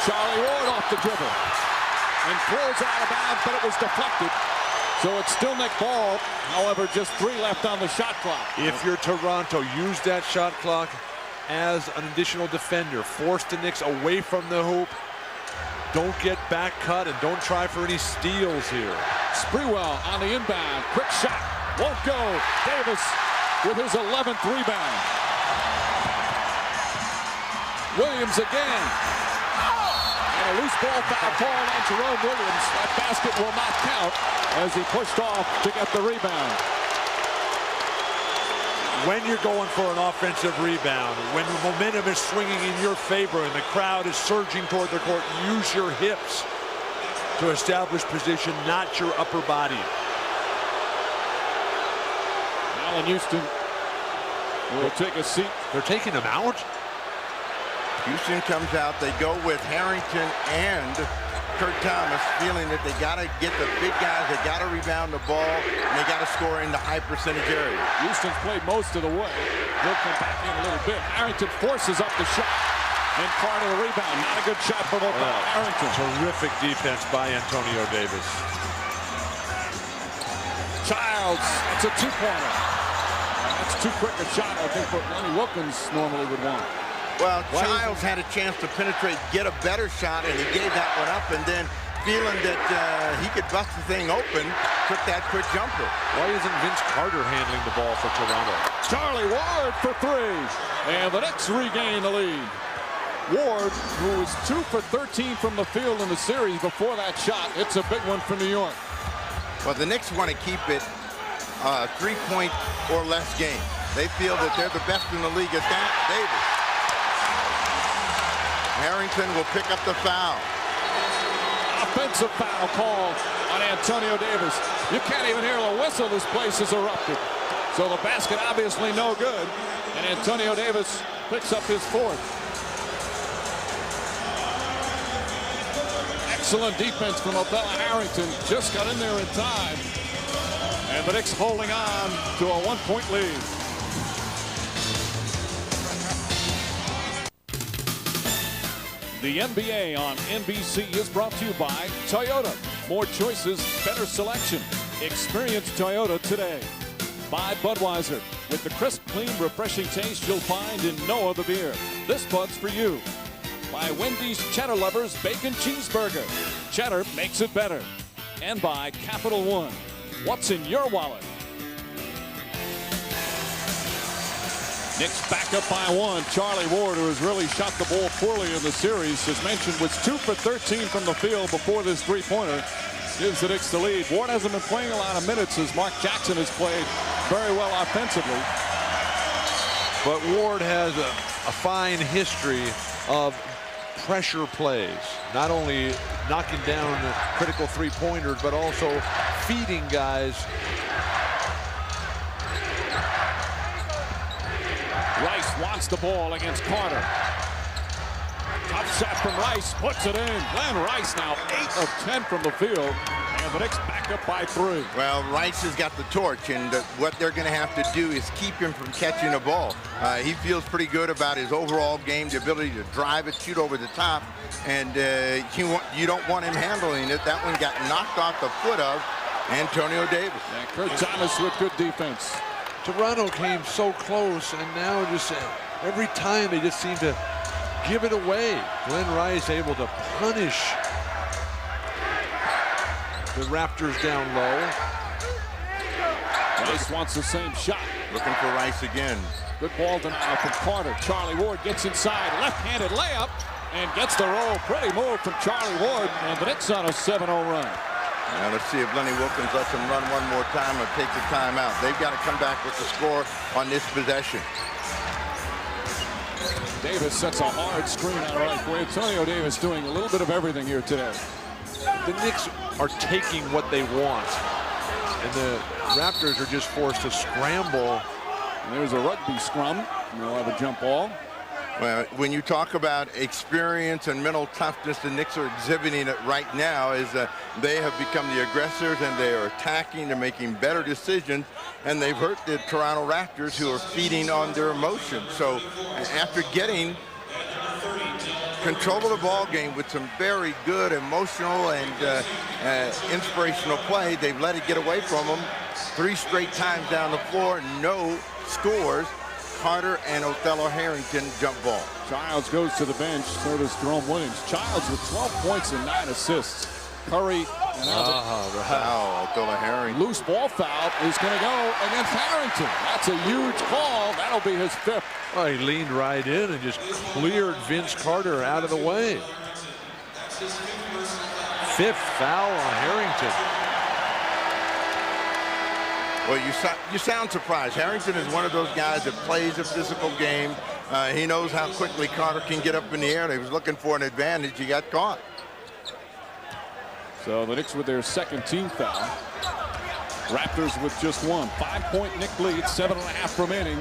Charlie Ward off the dribble. And throws out of bounds, but it was deflected. So it's still Nick ball. However, just 3 left on the shot clock. If you're Toronto, use that shot clock as an additional defender. Force the Knicks away from the hoop. Don't get back cut and don't try for any steals here. Sprewell on the inbound. Quick shot. Won't go. Davis with his 11th rebound. Williams again. And a loose ball foul call on Jerome Williams. That basket will not count as he pushed off to get the rebound. When you're going for an offensive rebound, when the momentum is swinging in your favor and the crowd is surging toward the court, use your hips to establish position, not your upper body. Allen Houston will take a seat. They're taking him out? Houston comes out. They go with Harrington and Kurt Thomas, feeling that they got to get the big guys. They got to rebound the ball, and they got to score in the high percentage area. Houston's played most of the way. They'll come back in a little bit. Harrington forces up the shot. And part of the rebound. Not a good shot for Harrington. Terrific defense by Antonio Davis. Childs, it's a two-pointer. That's too quick a shot, I think, what Lenny Wilkins normally would want. Well, Childs had a chance to penetrate, get a better shot, and he gave that one up, and then feeling that he could bust the thing open, took that quick jumper. Why isn't Vince Carter handling the ball for Toronto? Charlie Ward for three, and the Knicks regain the lead. Ward, who was 2 for 13 from the field in the series before that shot, it's a big one for New York. Well, the Knicks want to keep it 3-point or less game. They feel that they're the best in the league at that. Davis. Harrington will pick up the foul. Offensive foul called on Antonio Davis. You can't even hear the whistle. This place is erupted. So the basket obviously no good. And Antonio Davis picks up his fourth. Excellent defense from Othello Harrington. Just got in there in time. And the Knicks holding on to a 1-point lead. The NBA on NBC is brought to you by Toyota. More choices, better selection. Experience Toyota today. By Budweiser. With the crisp, clean, refreshing taste you'll find in no other beer. This Bud's for you. By Wendy's Cheddar Lovers Bacon Cheeseburger. Cheddar makes it better. And by Capital One. What's in your wallet? Knicks back up by 1. Charlie Ward, who has really shot the ball poorly in the series, as mentioned, was 2 for 13 from the field before this three-pointer. Gives the Knicks the lead. Ward hasn't been playing a lot of minutes as Mark Jackson has played very well offensively. But Ward has a fine history of pressure plays. Not only knocking down the critical three-pointers, but also feeding guys. Rice wants the ball against Carter. Tough shot from Rice, puts it in. Glenn Rice now 8 of 10 from the field. And the Knicks back up by 3. Well, Rice has got the torch, and what they're going to have to do is keep him from catching the ball. He feels pretty good about his overall game, the ability to drive it, shoot over the top, and you don't want him handling it. That one got knocked off the foot of Antonio Davis. And Kurt Thomas with good defense. Toronto came so close, and now just every time they just seem to give it away. Glenn Rice able to punish the Raptors down low. Rice wants the same shot. Looking for Rice again. Good ball denial from Carter. Charlie Ward gets inside. Left-handed layup and gets the roll. Pretty move from Charlie Ward. And the Knicks on a 7-0 run. Now let's see if Lenny Wilkins lets him run one more time or takes a timeout. They've got to come back with the score on this possession. Davis sets a hard screen on right. Boy, Antonio Davis doing a little bit of everything here today. The Knicks are taking what they want, and the Raptors are just forced to scramble. And there's a rugby scrum. They'll have a jump ball. Well, when you talk about experience and mental toughness, the Knicks are exhibiting it right now as they have become the aggressors, and they are attacking, they're making better decisions, and they've hurt the Toronto Raptors, who are feeding on their emotions. So after getting control of the ball game with some very good emotional and inspirational play, they've let it get away from them 3 straight times down the floor, no scores. Carter and Othello Harrington jump ball. Childs goes to the bench. So does Jerome Williams. Childs with 12 points and 9 assists. Curry and Othello Harrington. Loose ball foul is going to go against Harrington. That's a huge call. That'll be his 5th. Well, he leaned right in and just cleared Vince Carter out of the way. 5th foul on Harrington. Well, you sound surprised. Harrington is one of those guys that plays a physical game. He knows how quickly Carter can get up in the air. And he was looking for an advantage. He got caught. So the Knicks with their 2nd team foul. Raptors with just 1. 5-point Knick lead, 7.5 remaining.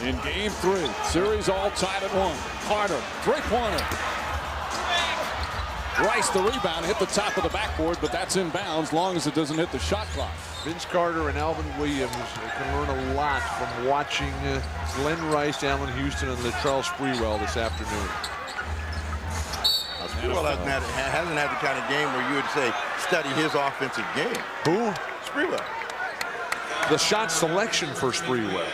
in game 3. Series all tied at 1. Carter, three-pointer. Rice the rebound, hit the top of the backboard, but that's inbounds long as it doesn't hit the shot clock. Vince Carter and Alvin Williams can learn a lot from watching Glenn Rice, Allen Houston, and Latrell Sprewell this afternoon. Sprewell hasn't had the kind of game where you would say study his offensive game. Who? Sprewell. The shot selection for Sprewell.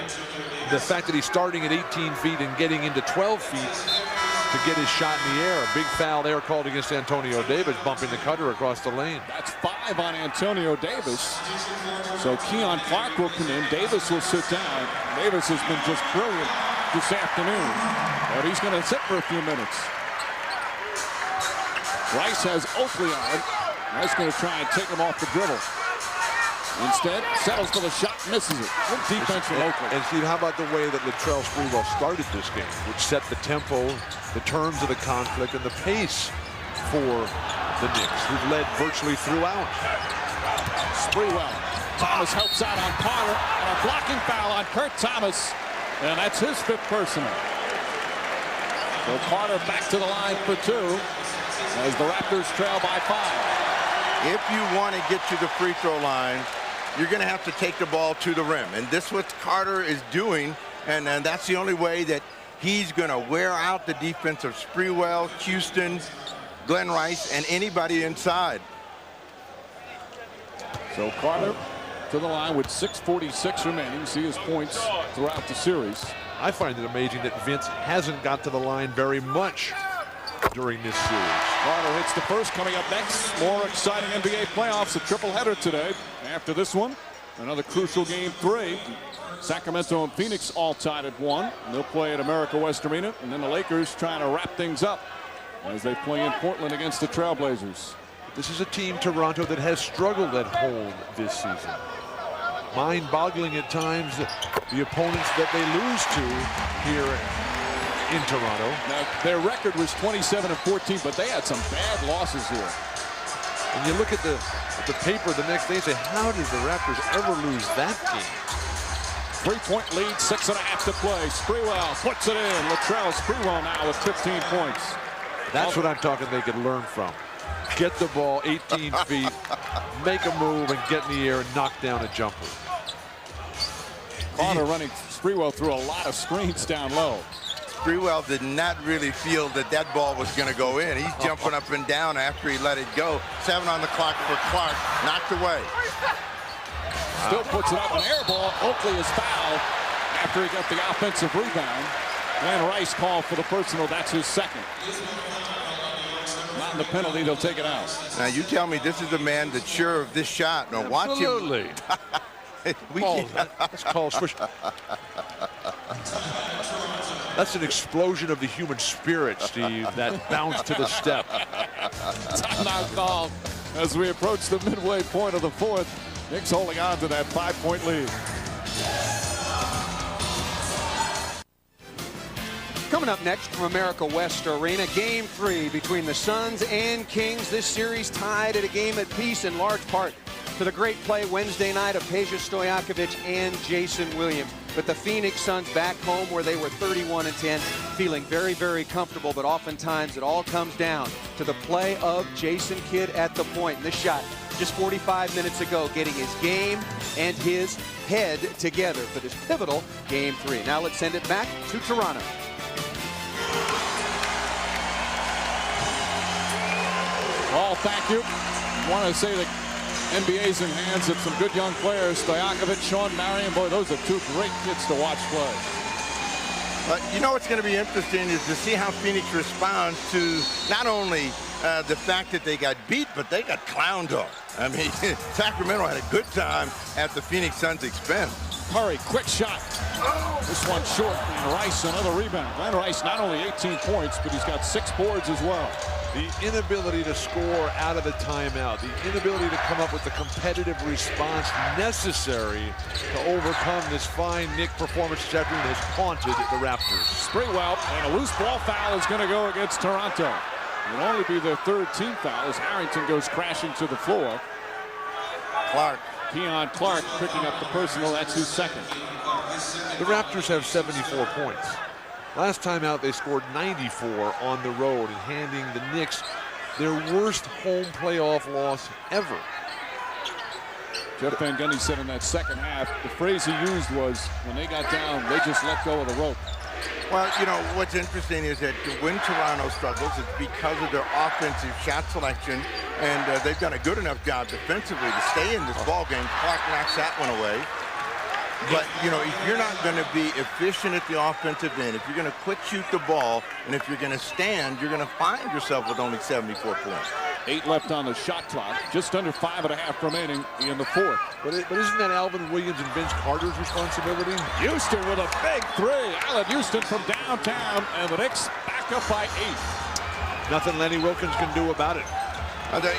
The fact that he's starting at 18 feet and getting into 12 feet to get his shot in the air. A big foul there called against Antonio Davis, bumping the cutter across the lane. That's 5 on Antonio Davis. So Keon Clark will come in. Davis will sit down. Davis has been just brilliant this afternoon. But he's going to sit for a few minutes. Rice has Oakley on it. Rice going to try and take him off the dribble. Instead, settles for the shot, misses it. Good defense from Oakley. And Steve, how about the way that Latrell Sprewell started this game, which set the tempo, the terms of the conflict, and the pace for the Knicks, who've led virtually throughout. Sprewell. Thomas helps out on Carter, and a blocking foul on Kurt Thomas, and that's his 5th personal. So Carter back to the line for 2 as the Raptors trail by 5. If you want to get to the free throw line, you're going to have to take the ball to the rim. And this is what Carter is doing. And that's the only way that he's going to wear out the defense of Sprewell, Houston, Glenn Rice, and anybody inside. So Carter to the line with 6:46 remaining. See his points throughout the series. I find it amazing that Vince hasn't got to the line very much during this series. Carter hits the first. Coming up next, more exciting NBA playoffs. A triple-header today. After this one, another crucial game 3. Sacramento and Phoenix all tied at 1. They'll play at America West Arena. And then the Lakers trying to wrap things up as they play in Portland against the Trailblazers. This is a team, Toronto, that has struggled at home this season. Mind-boggling at times, the opponents that they lose to here in Toronto. Now, their record was 27-14, but they had some bad losses here. And you look at the paper the next day and say, how did the Raptors ever lose that game? 3-point lead, 6.5 to play. Sprewell puts it in. Latrell Sprewell now with 15 points. That's what I'm talking they could learn from. Get the ball 18 feet, make a move, and get in the air and knock down a jumper. Carter running Sprewell through a lot of screens down low. Sprewell did not really feel that that ball was going to go in. He's jumping up and down after he let it go. 7 on the clock for Clark, knocked away. Still puts it up, an air ball. Oakley is fouled after he got the offensive rebound. Glenn Rice called for the personal. That's his 2nd. Not in the penalty, they'll take it out. Now you tell me this is a man that's sure of this shot. Now watch him. Absolutely. That's called switch. That's an explosion of the human spirit, Steve. That bounce to the step. Timeout called as we approach the midway point of the 4th. Knicks holding on to that 5-point lead. Coming up next from America West Arena, Game 3 between the Suns and Kings. This series tied at a game apiece in large part to the great play Wednesday night of Peja Stojakovic and Jason Williams. But the Phoenix Suns back home where they were 31-10, feeling very, very comfortable. But oftentimes it all comes down to the play of Jason Kidd at the point. And this shot just 45 minutes ago, getting his game and his head together for this pivotal Game 3. Now let's send it back to Toronto. Well, thank you. I want to say that NBA's in hands of some good young players. Stojakovic, Sean Marion, boy, those are 2 great kids to watch play. You know what's going to be interesting is to see how Phoenix responds to not only the fact that they got beat, but they got clowned on. I mean, Sacramento had a good time at the Phoenix Suns' expense. Curry, quick shot. This one short, and Rice another rebound. Glenn Rice not only 18 points, but he's got 6 boards as well. The inability to score out of the timeout, the inability to come up with the competitive response necessary to overcome this fine Knick performance this afternoon has haunted the Raptors. Sprewell, and a loose ball foul is going to go against Toronto. It'll only be their 3rd team foul as Harrington goes crashing to the floor. Clark. Keon Clark picking up the personal. That's his 2nd. The Raptors have 74 points. Last time out, they scored 94 on the road and handing the Knicks their worst home playoff loss ever. Jeff Van Gundy said in that second half, the phrase he used was, when they got down, they just let go of the rope. Well, you know, what's interesting is that when Toronto struggles, it's because of their offensive shot selection, and they've done a good enough job defensively to stay in this ball game. Clark knocks that one away. But, you know, if you're not going to be efficient at the offensive end, if you're going to quick shoot the ball, and if you're going to stand, you're going to find yourself with only 74 points. 8 left on the shot clock, just under 5.5 remaining in the fourth. But isn't that Alvin Williams and Vince Carter's responsibility? Houston with a big three. Allen Houston from downtown, and the Knicks back up by 8. Nothing Lenny Wilkins can do about it.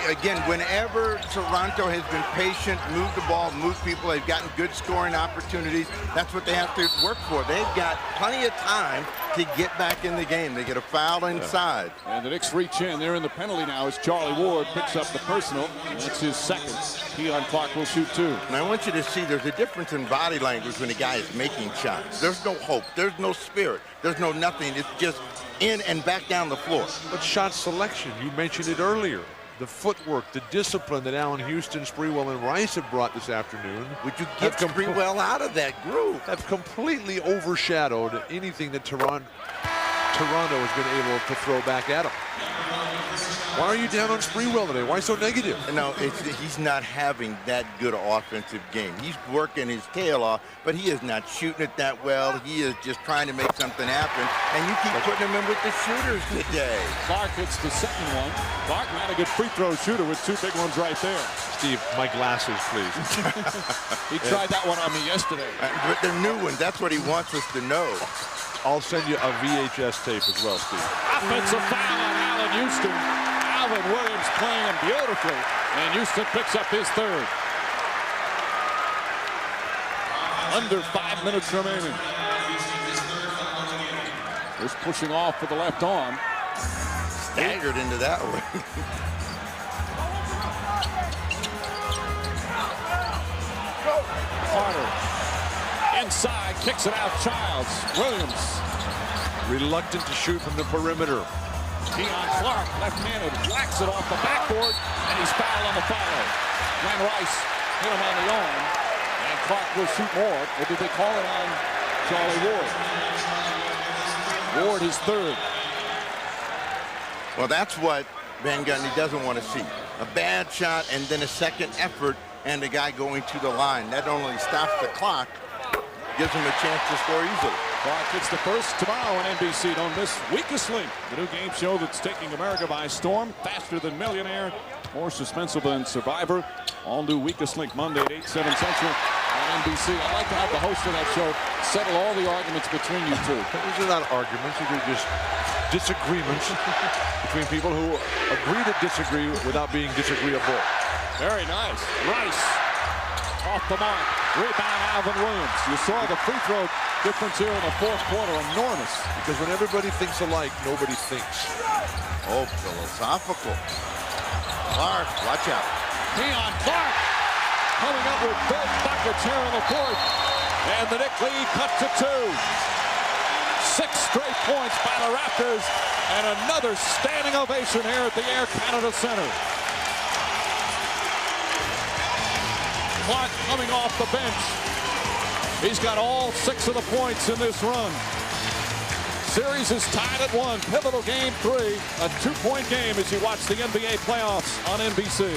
Again, whenever Toronto has been patient, moved the ball, moved people, they've gotten good scoring opportunities. That's what they have to work for. They've got plenty of time to get back in the game. They get a foul inside. And the Knicks reach in. They're in the penalty now as Charlie Ward picks up the personal. That's his second. Keon Clark will shoot 2. And I want you to see there's a difference in body language when a guy is making shots. There's no hope. There's no spirit. There's no nothing. It's just in and back down the floor. But shot selection, you mentioned it earlier. The footwork, the discipline that Allen Houston, Sprewell, and Rice have brought this afternoon. Would you get Sprewell out of that groove? Have completely overshadowed anything that Toronto has been able to throw back at him. Why are you down on Sprewell today? Why so negative? No, he's not having that good offensive game. He's working his tail off, but he is not shooting it that well. He is just trying to make something happen, and you keep putting him in with the shooters today. Clark hits the second one. Clark, not a good free throw shooter with 2 big ones right there. Steve, my glasses, please. He tried that one on me yesterday. But they're new ones. That's what he wants us to know. I'll send you a VHS tape as well, Steve. Offensive foul on Allen Houston. Alvin Williams playing him beautifully, and Houston picks up his third. Under 5 minutes remaining. Just pushing off with the left arm. Staggered into that one. Carter inside, kicks it out. Childs. Williams. Reluctant to shoot from the perimeter. Keon Clark, left-handed, whacks it off the backboard, and he's fouled on the follow. Glenn Rice hit him on the arm, and Clark will shoot more. Or did they call it on Charlie Ward? Ward is third. Well, that's what Van Gundy doesn't want to see. A bad shot and then a second effort, and the guy going to the line. That not only stops the clock, gives him a chance to score easily. Clark gets the first tomorrow on NBC. Don't miss Weakest Link, the new game show that's taking America by storm. Faster than Millionaire, more suspenseful than Survivor. All new Weakest Link Monday at 8, 7 Central on NBC. I'd like to have the host of that show settle all the arguments between you two. These are not arguments. These are just disagreements between people who agree to disagree without being disagreeable. Very nice. Rice off the mark. Rebound, Alvin Williams. You saw the free throw difference here in the fourth quarter, enormous. Because when everybody thinks alike, nobody thinks. Oh, philosophical. Clark, watch out. Keon Clark coming up with big buckets here in the fourth. And the Knicks lead cut to 2. 6 straight points by the Raptors. And another standing ovation here at the Air Canada Center. Clark coming off the bench. He's got all 6 of the points in this run. Series is tied at 1. Pivotal game 3. A 2-point game as you watch the NBA playoffs on NBC.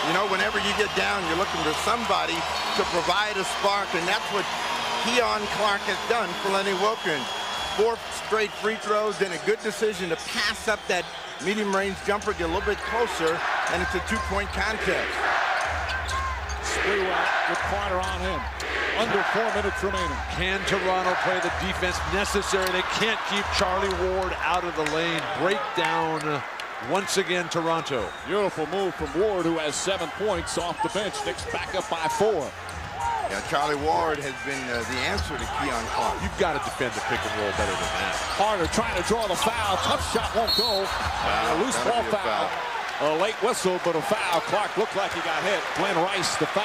You know, whenever you get down, you're looking for somebody to provide a spark, and that's what Keon Clark has done for Lenny Wilkins. 4 straight free throws, and a good decision to pass up that medium-range jumper, get a little bit closer, and it's a 2-point contest. Sprewell with Carter on him. Under 4 minutes remaining. Can Toronto play the defense necessary? They can't keep Charlie Ward out of the lane. Breakdown once again, Toronto. Beautiful move from Ward, who has 7 points off the bench. Knicks back up by 4. Yeah, Charlie Ward has been the answer to Keon Clark. You've got to defend the pick and roll better than that. Carter trying to draw the foul. Tough shot won't go. Loose ball foul. A late whistle, but a foul. Clark looked like he got hit. Glenn Rice, the foul.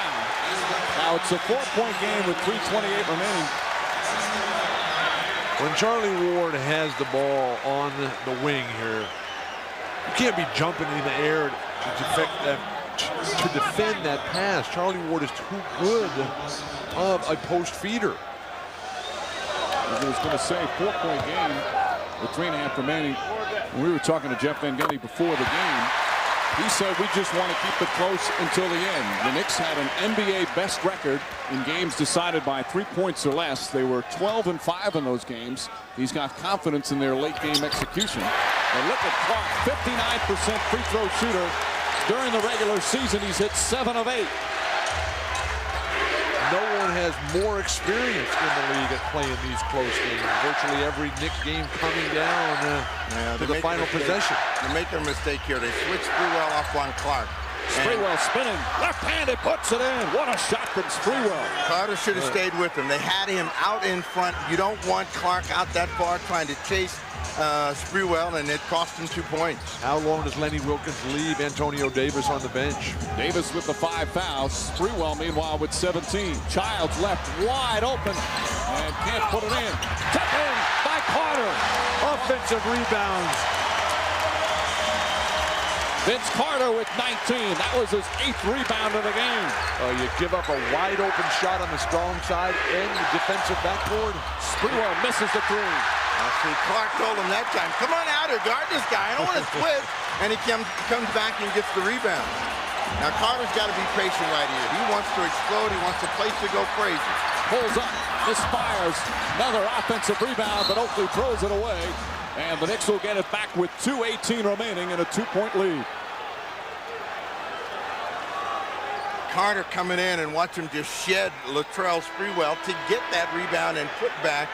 Now it's a 4-point game with 3:28 remaining. When Charlie Ward has the ball on the wing here, you can't be jumping in the air to defend that pass. Charlie Ward is too good of a post feeder. I was going to say 4-point game with 3.5 remaining. When we were talking to Jeff Van Gundy before the game, he said we just want to keep it close until the end. The Knicks had an NBA best record in games decided by 3 points or less. They were 12-5 in those games. He's got confidence in their late game execution. And look at Clark, 59% free throw shooter. During the regular season, he's hit 7 of 8. No one has more experience in the league at playing these close games. Virtually every Knicks game coming down to the final possession. They make their mistake here. They switch Sprewell off on Clark. Sprewell spinning, left-handed, puts it in. What a shot from Sprewell. Carter should have stayed with him. They had him out in front. You don't want Clark out that far trying to chase Sprewell, and it cost him 2 points. How long does Lenny Wilkens leave Antonio Davis on the bench? Davis with the 5 fouls. Sprewell, meanwhile, with 17. Childs left wide open and can't put it in. Tip in by Carter. Offensive rebounds. Vince Carter with 19. That was his 8th rebound of the game. You give up a wide open shot on the strong side and the defensive backboard. Sprewell misses the 3. See, Clark told him that time, come on out here, guard this guy. I don't want to switch. And he comes back and gets the rebound. Now, Carter's got to be patient right here. He wants to explode. He wants the place to go crazy. Pulls up, misfires. Another offensive rebound, but Oakley throws it away. And the Knicks will get it back with 2:18 remaining in a 2-point lead. Carter coming in, and watch him just shed Latrell Sprewell to get that rebound and put back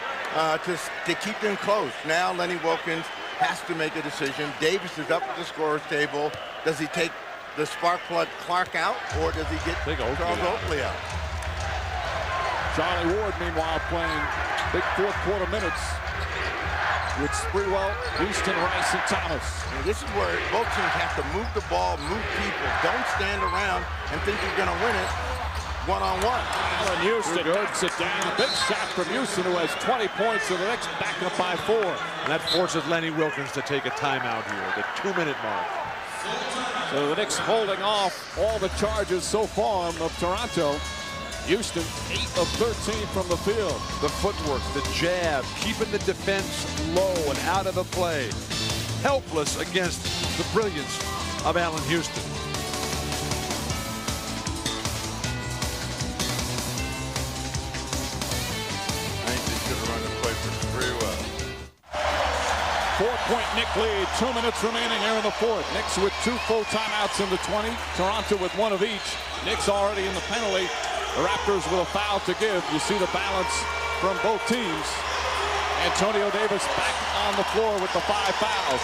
to keep them close. Now Lenny Wilkens has to make a decision. Davis is up at the scorer's table. Does he take the spark plug Clark out, or does he get Charles Oakley out? Charlie Ward, meanwhile, playing big fourth-quarter minutes with Sprewell, Houston, Rice, and Thomas. And this is where both teams have to move the ball, move people. Don't stand around and think you're going to win it one-on-one. Allen Houston takes it down. Big shot from Houston, who has 20 points, and the Knicks back up by 4. And that forces Lenny Wilkens to take a timeout here, the 2-minute mark. So the Knicks holding off all the charges so far of Toronto. Houston, 8 of 13 from the field. The footwork, the jab, keeping the defense low and out of the play. Helpless against the brilliance of Allen Houston. I think they should have run the play for Sprewell. 4-point Knick lead, 2 minutes remaining here in the fourth. Knicks with 2 full timeouts in the 20. Toronto with 1 of each. Knicks already in the penalty. The Raptors with a foul to give. You see the balance from both teams. Antonio Davis back on the floor with the 5 fouls.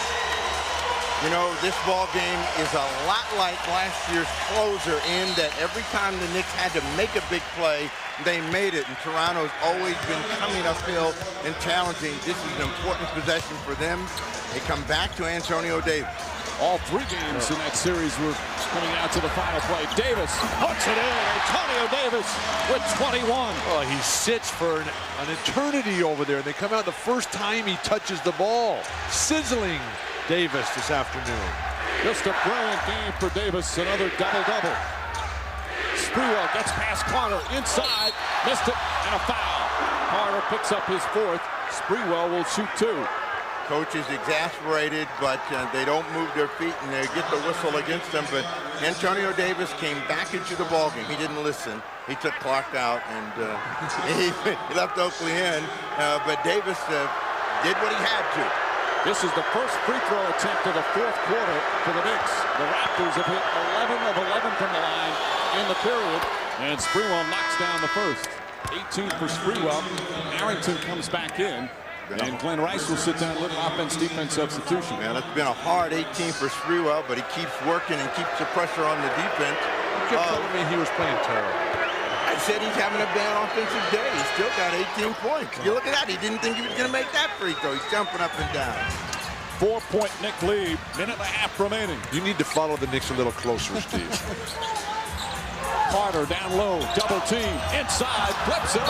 You know, this ball game is a lot like last year's closer in that every time the Knicks had to make a big play, they made it. And Toronto's always been coming uphill and challenging. This is an important possession for them. They come back to Antonio Davis. All 3 games in that series were coming out to the final play. Davis puts it in. Antonio Davis with 21. Oh, he sits for an eternity over there. They come out the first time he touches the ball. Sizzling Davis this afternoon. Just a brilliant game for Davis. Another double-double. Sprewell gets past Carter inside. Missed it, and a foul. Carter picks up his 4th. Sprewell will shoot 2. Coach is exasperated, but they don't move their feet, and they get the whistle against them. But Antonio Davis came back into the ballgame. He didn't listen. He took Clark out, and he left Oakley in. But Davis did what he had to. This is the first free throw attempt of the 4th quarter for the Knicks. The Raptors have hit 11 of 11 from the line in the period, and Sprewell knocks down the first. 18 for Sprewell. Arrington comes back in. And Glenn Rice will sit down, little offense-defense substitution. Man, it's been a hard 18 for Sprewell, but he keeps working and keeps the pressure on the defense. You kept telling me he was playing terrible. I said he's having a bad offensive day. He's still got 18 points. You look at that. He didn't think he was going to make that free throw. He's jumping up and down. 4-point Knick lead. Minute and a half remaining. You need to follow the Knicks a little closer, Steve. Carter down low, double team, inside, flips it.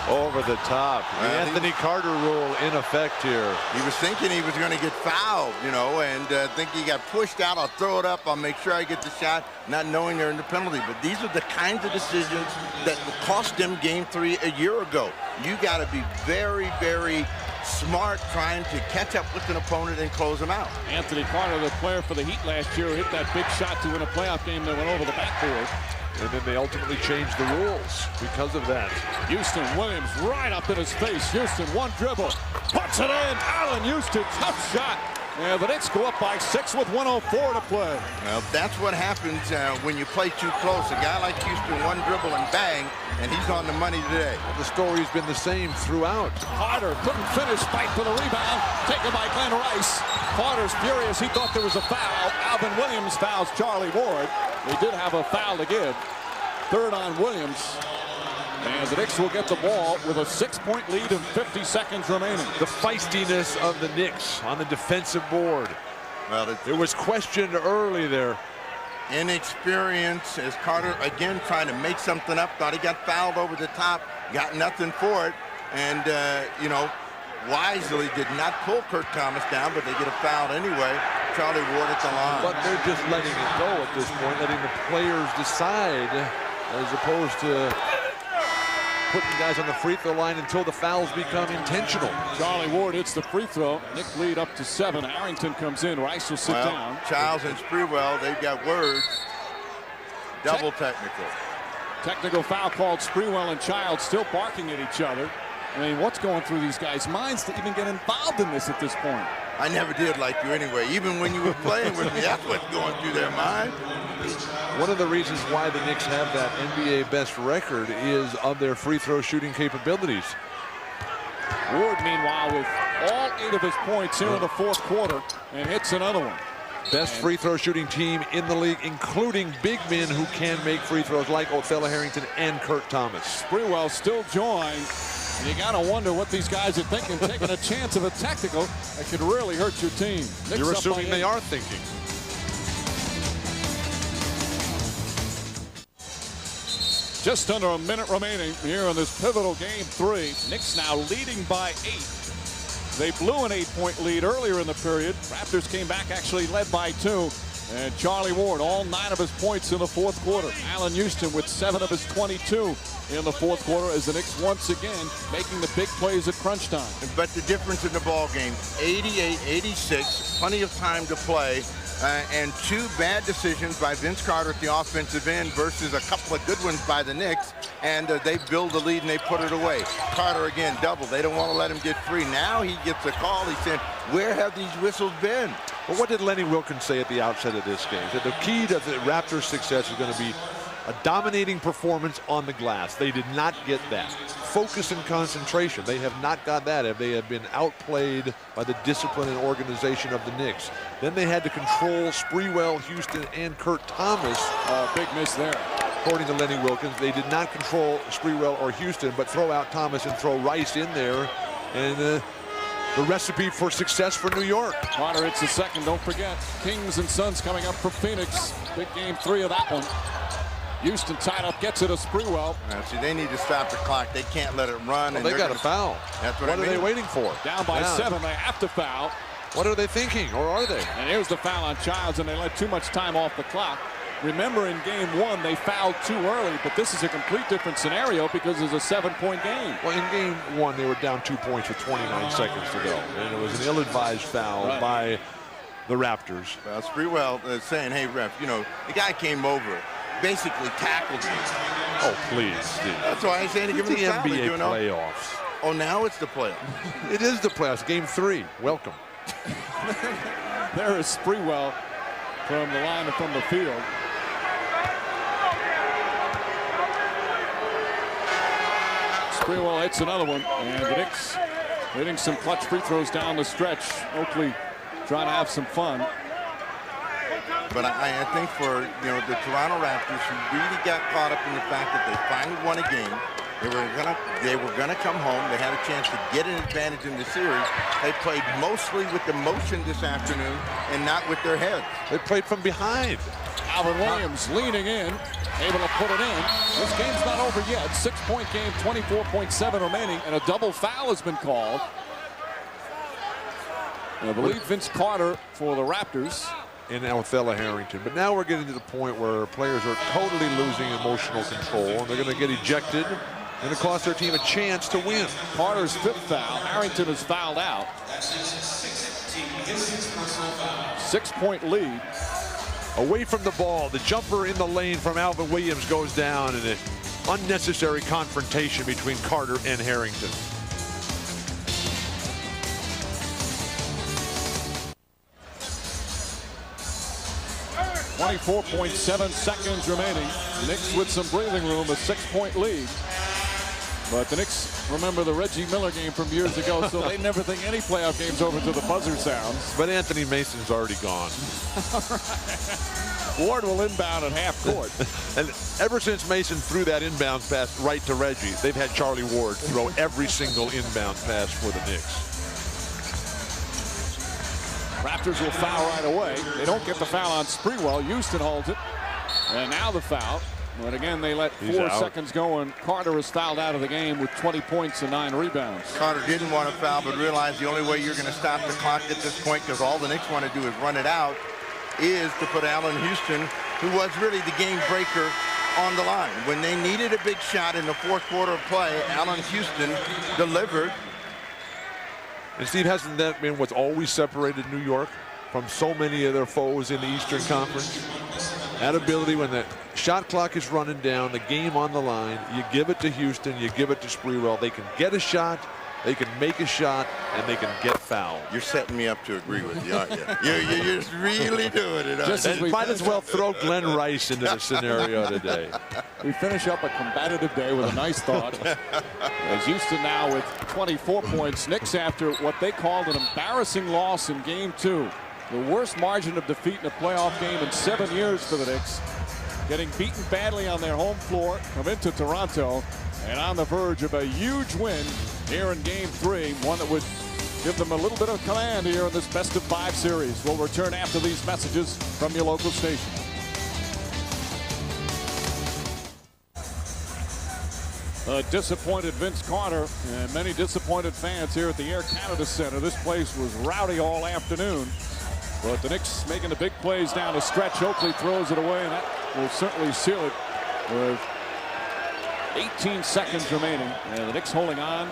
Over the top. The Anthony Carter rule in effect here. He was thinking he was going to get fouled, you know, and think he got pushed out. I'll throw it up. I'll make sure I get the shot, not knowing they're in the penalty. But these are the kinds of decisions that cost them Game 3 a year ago. You got to be very, very smart trying to catch up with an opponent and close them out. Anthony Carter, the player for the Heat last year, hit that big shot to win a playoff game that went over the backboard. And then they ultimately changed the rules because of that. Houston Williams right up in his face. Houston, one dribble, puts it in. Allen Houston, tough shot. And the Knicks go up by 6 with 1:04 to play. Well, that's what happens when you play too close. A guy like Houston, one dribble and bang, and he's on the money today. The story's been the same throughout. Carter couldn't finish, fight for the rebound, taken by Glenn Rice. Carter's furious. He thought there was a foul. Alvin Williams fouls Charlie Ward. They did have a foul to give. Third on Williams. And the Knicks will get the ball with a 6-point lead and 50 seconds remaining. The feistiness of the Knicks on the defensive board. Well, it was questioned early there. Inexperience as Carter again trying to make something up. Thought he got fouled over the top. Got nothing for it. And, you know, wisely did not pull Kurt Thomas down, but they get a foul anyway. Charlie Ward at the line. But they're just letting it go at this point, letting the players decide as opposed to putting guys on the free throw line until the fouls become intentional. Charlie Ward hits the free throw. Knick lead up to 7. Arrington comes in. Rice will sit down. Childs and Sprewell, they've got words. Double technical. Technical foul called. Sprewell and Childs still barking at each other. I mean, what's going through these guys' minds to even get involved in this at this point? I never did like you anyway. Even when you were playing with me, that's what's going through their mind. One of the reasons why the Knicks have that NBA best record is of their free throw shooting capabilities. Ward, meanwhile, with all 8 of his points here in the fourth quarter, and hits another one. Best free throw shooting team in the league, including big men who can make free throws like Othello Harrington and Kurt Thomas. Sprewell still joined. And you gotta wonder what these guys are thinking, taking a chance of a technical that could really hurt your team. Knicks You're assuming they are thinking. Just under a minute remaining here in this pivotal Game 3. Knicks now leading by 8. They blew an 8-point lead earlier in the period. Raptors came back, actually led by 2. And Charlie Ward, all 9 of his points in the fourth quarter. Allen Houston with 7 of his 22 in the fourth quarter as the Knicks once again making the big plays at crunch time. But the difference in the ball game, 88-86, plenty of time to play, and 2 bad decisions by Vince Carter at the offensive end versus a couple of good ones by the Knicks, and they build the lead and they put it away. Carter again, double. They don't want to let him get free. Now he gets a call. He said, where have these whistles been? Well, what did Lenny Wilkins say at the outset of this game? That the key to the Raptors' success is going to be a dominating performance on the glass. They did not get that. Focus and concentration. They have not got that. They have been outplayed by the discipline and organization of the Knicks. Then they had to control Sprewell, Houston, and Kurt Thomas. Big miss there. According to Lenny Wilkins, they did not control Sprewell or Houston, but throw out Thomas and throw Rice in there. And the recipe for success for New York. Carter hits the second. Don't forget, Kings and Suns coming up for Phoenix. Big Game 3 of that one. Houston tied up, gets it to Sprewell. See, they need to stop the clock. They can't let it run. Well, they got a foul. That's what I mean. Are they waiting for? Down by 7, they have to foul. What are they thinking, or are they? And here's the foul on Childs, and they let too much time off the clock. Remember, in Game 1, they fouled too early, but this is a complete different scenario because it's a 7-point game. Well, in Game 1, they were down 2 points with 29 seconds to go, and it was an ill-advised foul by the Raptors. Well, Sprewell saying, hey, ref, you know, the guy came over, basically tackled me. Oh, please, Steve. That's why I'm saying to give him the the foul, NBA you know? playoffs. Oh, now it's the playoffs. It is the playoffs. Game 3. Welcome. There is Sprewell from the line and from the field. Sprewell hits another one, and the Knicks hitting some clutch free throws down the stretch. Oakley trying to have some fun. But I think for, you know, the Toronto Raptors, who really got caught up in the fact that they finally won a game, They were gonna come home. They had a chance to get an advantage in the series. They played mostly with emotion this afternoon and not with their heads. They played from behind. Alvin Williams leaning in, able to put it in. This game's not over yet. 6-point game, 24.7 remaining, and a double foul has been called. And I believe Vince Carter for the Raptors. And Othello Harrington. But now we're getting to the point where players are totally losing emotional control, and they're going to get ejected, and it costs their team a chance to win. Carter's 5th foul. Harrington is fouled out. 6-point lead. Away from the ball, the jumper in the lane from Alvin Williams goes down, and an unnecessary confrontation between Carter and Harrington. .7 seconds remaining. The Knicks with some breathing room, a 6-point lead. But the Knicks remember the Reggie Miller game from years ago, so they never think any playoff game's over till the buzzer sounds. But Anthony Mason's already gone. Ward will inbound at half court. And ever since Mason threw that inbound pass right to Reggie, they've had Charlie Ward throw every single inbound pass for the Knicks. Raptors will foul right away. They don't get the foul on Sprewell. Houston holds it. And now the foul. But again, they let 4 seconds go, and Carter is fouled out of the game with 20 points and 9 rebounds. Carter didn't want to foul, but realized the only way you're going to stop the clock at this point, because all the Knicks want to do is run it out, is to put Allen Houston, who was really the game breaker, on the line. When they needed a big shot in the 4th quarter of play, Allen Houston delivered. And Steve, hasn't that been what's always separated New York from so many of their foes in the Eastern Conference? That ability, when the shot clock is running down, the game on the line, you give it to Houston, you give it to Sprewell. They can get a shot, they can make a shot, and they can get fouled. You're setting me up to agree with you, aren't you? You're just really doing it. And might as well throw Glenn Rice into the scenario today. We finish up a combative day with a nice thought. As Houston now with 24 points. Knicks after what they called an embarrassing loss in Game 2. The worst margin of defeat in a playoff game in 7 years for the Knicks. Getting beaten badly on their home floor, come into Toronto, and on the verge of a huge win here in Game 3. One that would give them a little bit of command here in this best-of-5 series. We'll return after these messages from your local station. A disappointed Vince Carter and many disappointed fans here at the Air Canada Center. This place was rowdy all afternoon. But the Knicks making the big plays down the stretch. Oakley throws it away, and that will certainly seal it with 18 seconds remaining. And the Knicks holding on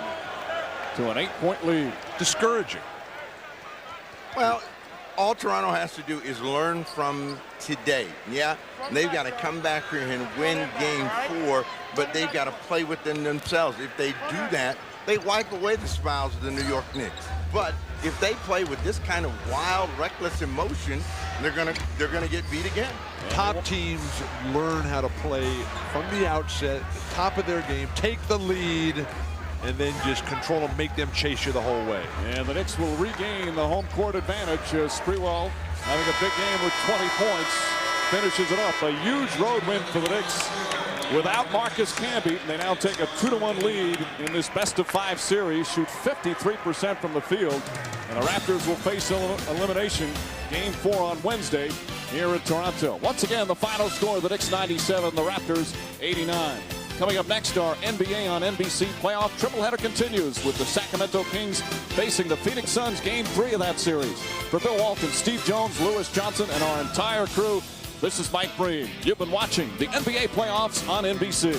to an 8-point lead. Discouraging. Well, all Toronto has to do is learn from today. Yeah, they've got to come back here and win Game 4, but they've got to play within themselves. If they do that, they wipe away the smiles of the New York Knicks. But if they play with this kind of wild, reckless emotion, they're gonna get beat again. Top teams learn how to play from the outset, the top of their game, take the lead, and then just control them, make them chase you the whole way. And the Knicks will regain the home court advantage. Sprewell having a big game with 20 points, finishes it up. A huge road win for the Knicks. Without Marcus Camby, they now take a 2-1 lead in this best-of-5 series, shoot 53% from the field, and the Raptors will face elimination Game 4 on Wednesday here in Toronto. Once again, the final score, the Knicks 97, the Raptors 89. Coming up next, our NBA on NBC playoff tripleheader continues with the Sacramento Kings facing the Phoenix Suns, Game 3 of that series. For Bill Walton, Steve Jones, Lewis Johnson, and our entire crew, this is Mike Breen. You've been watching the NBA playoffs on NBC.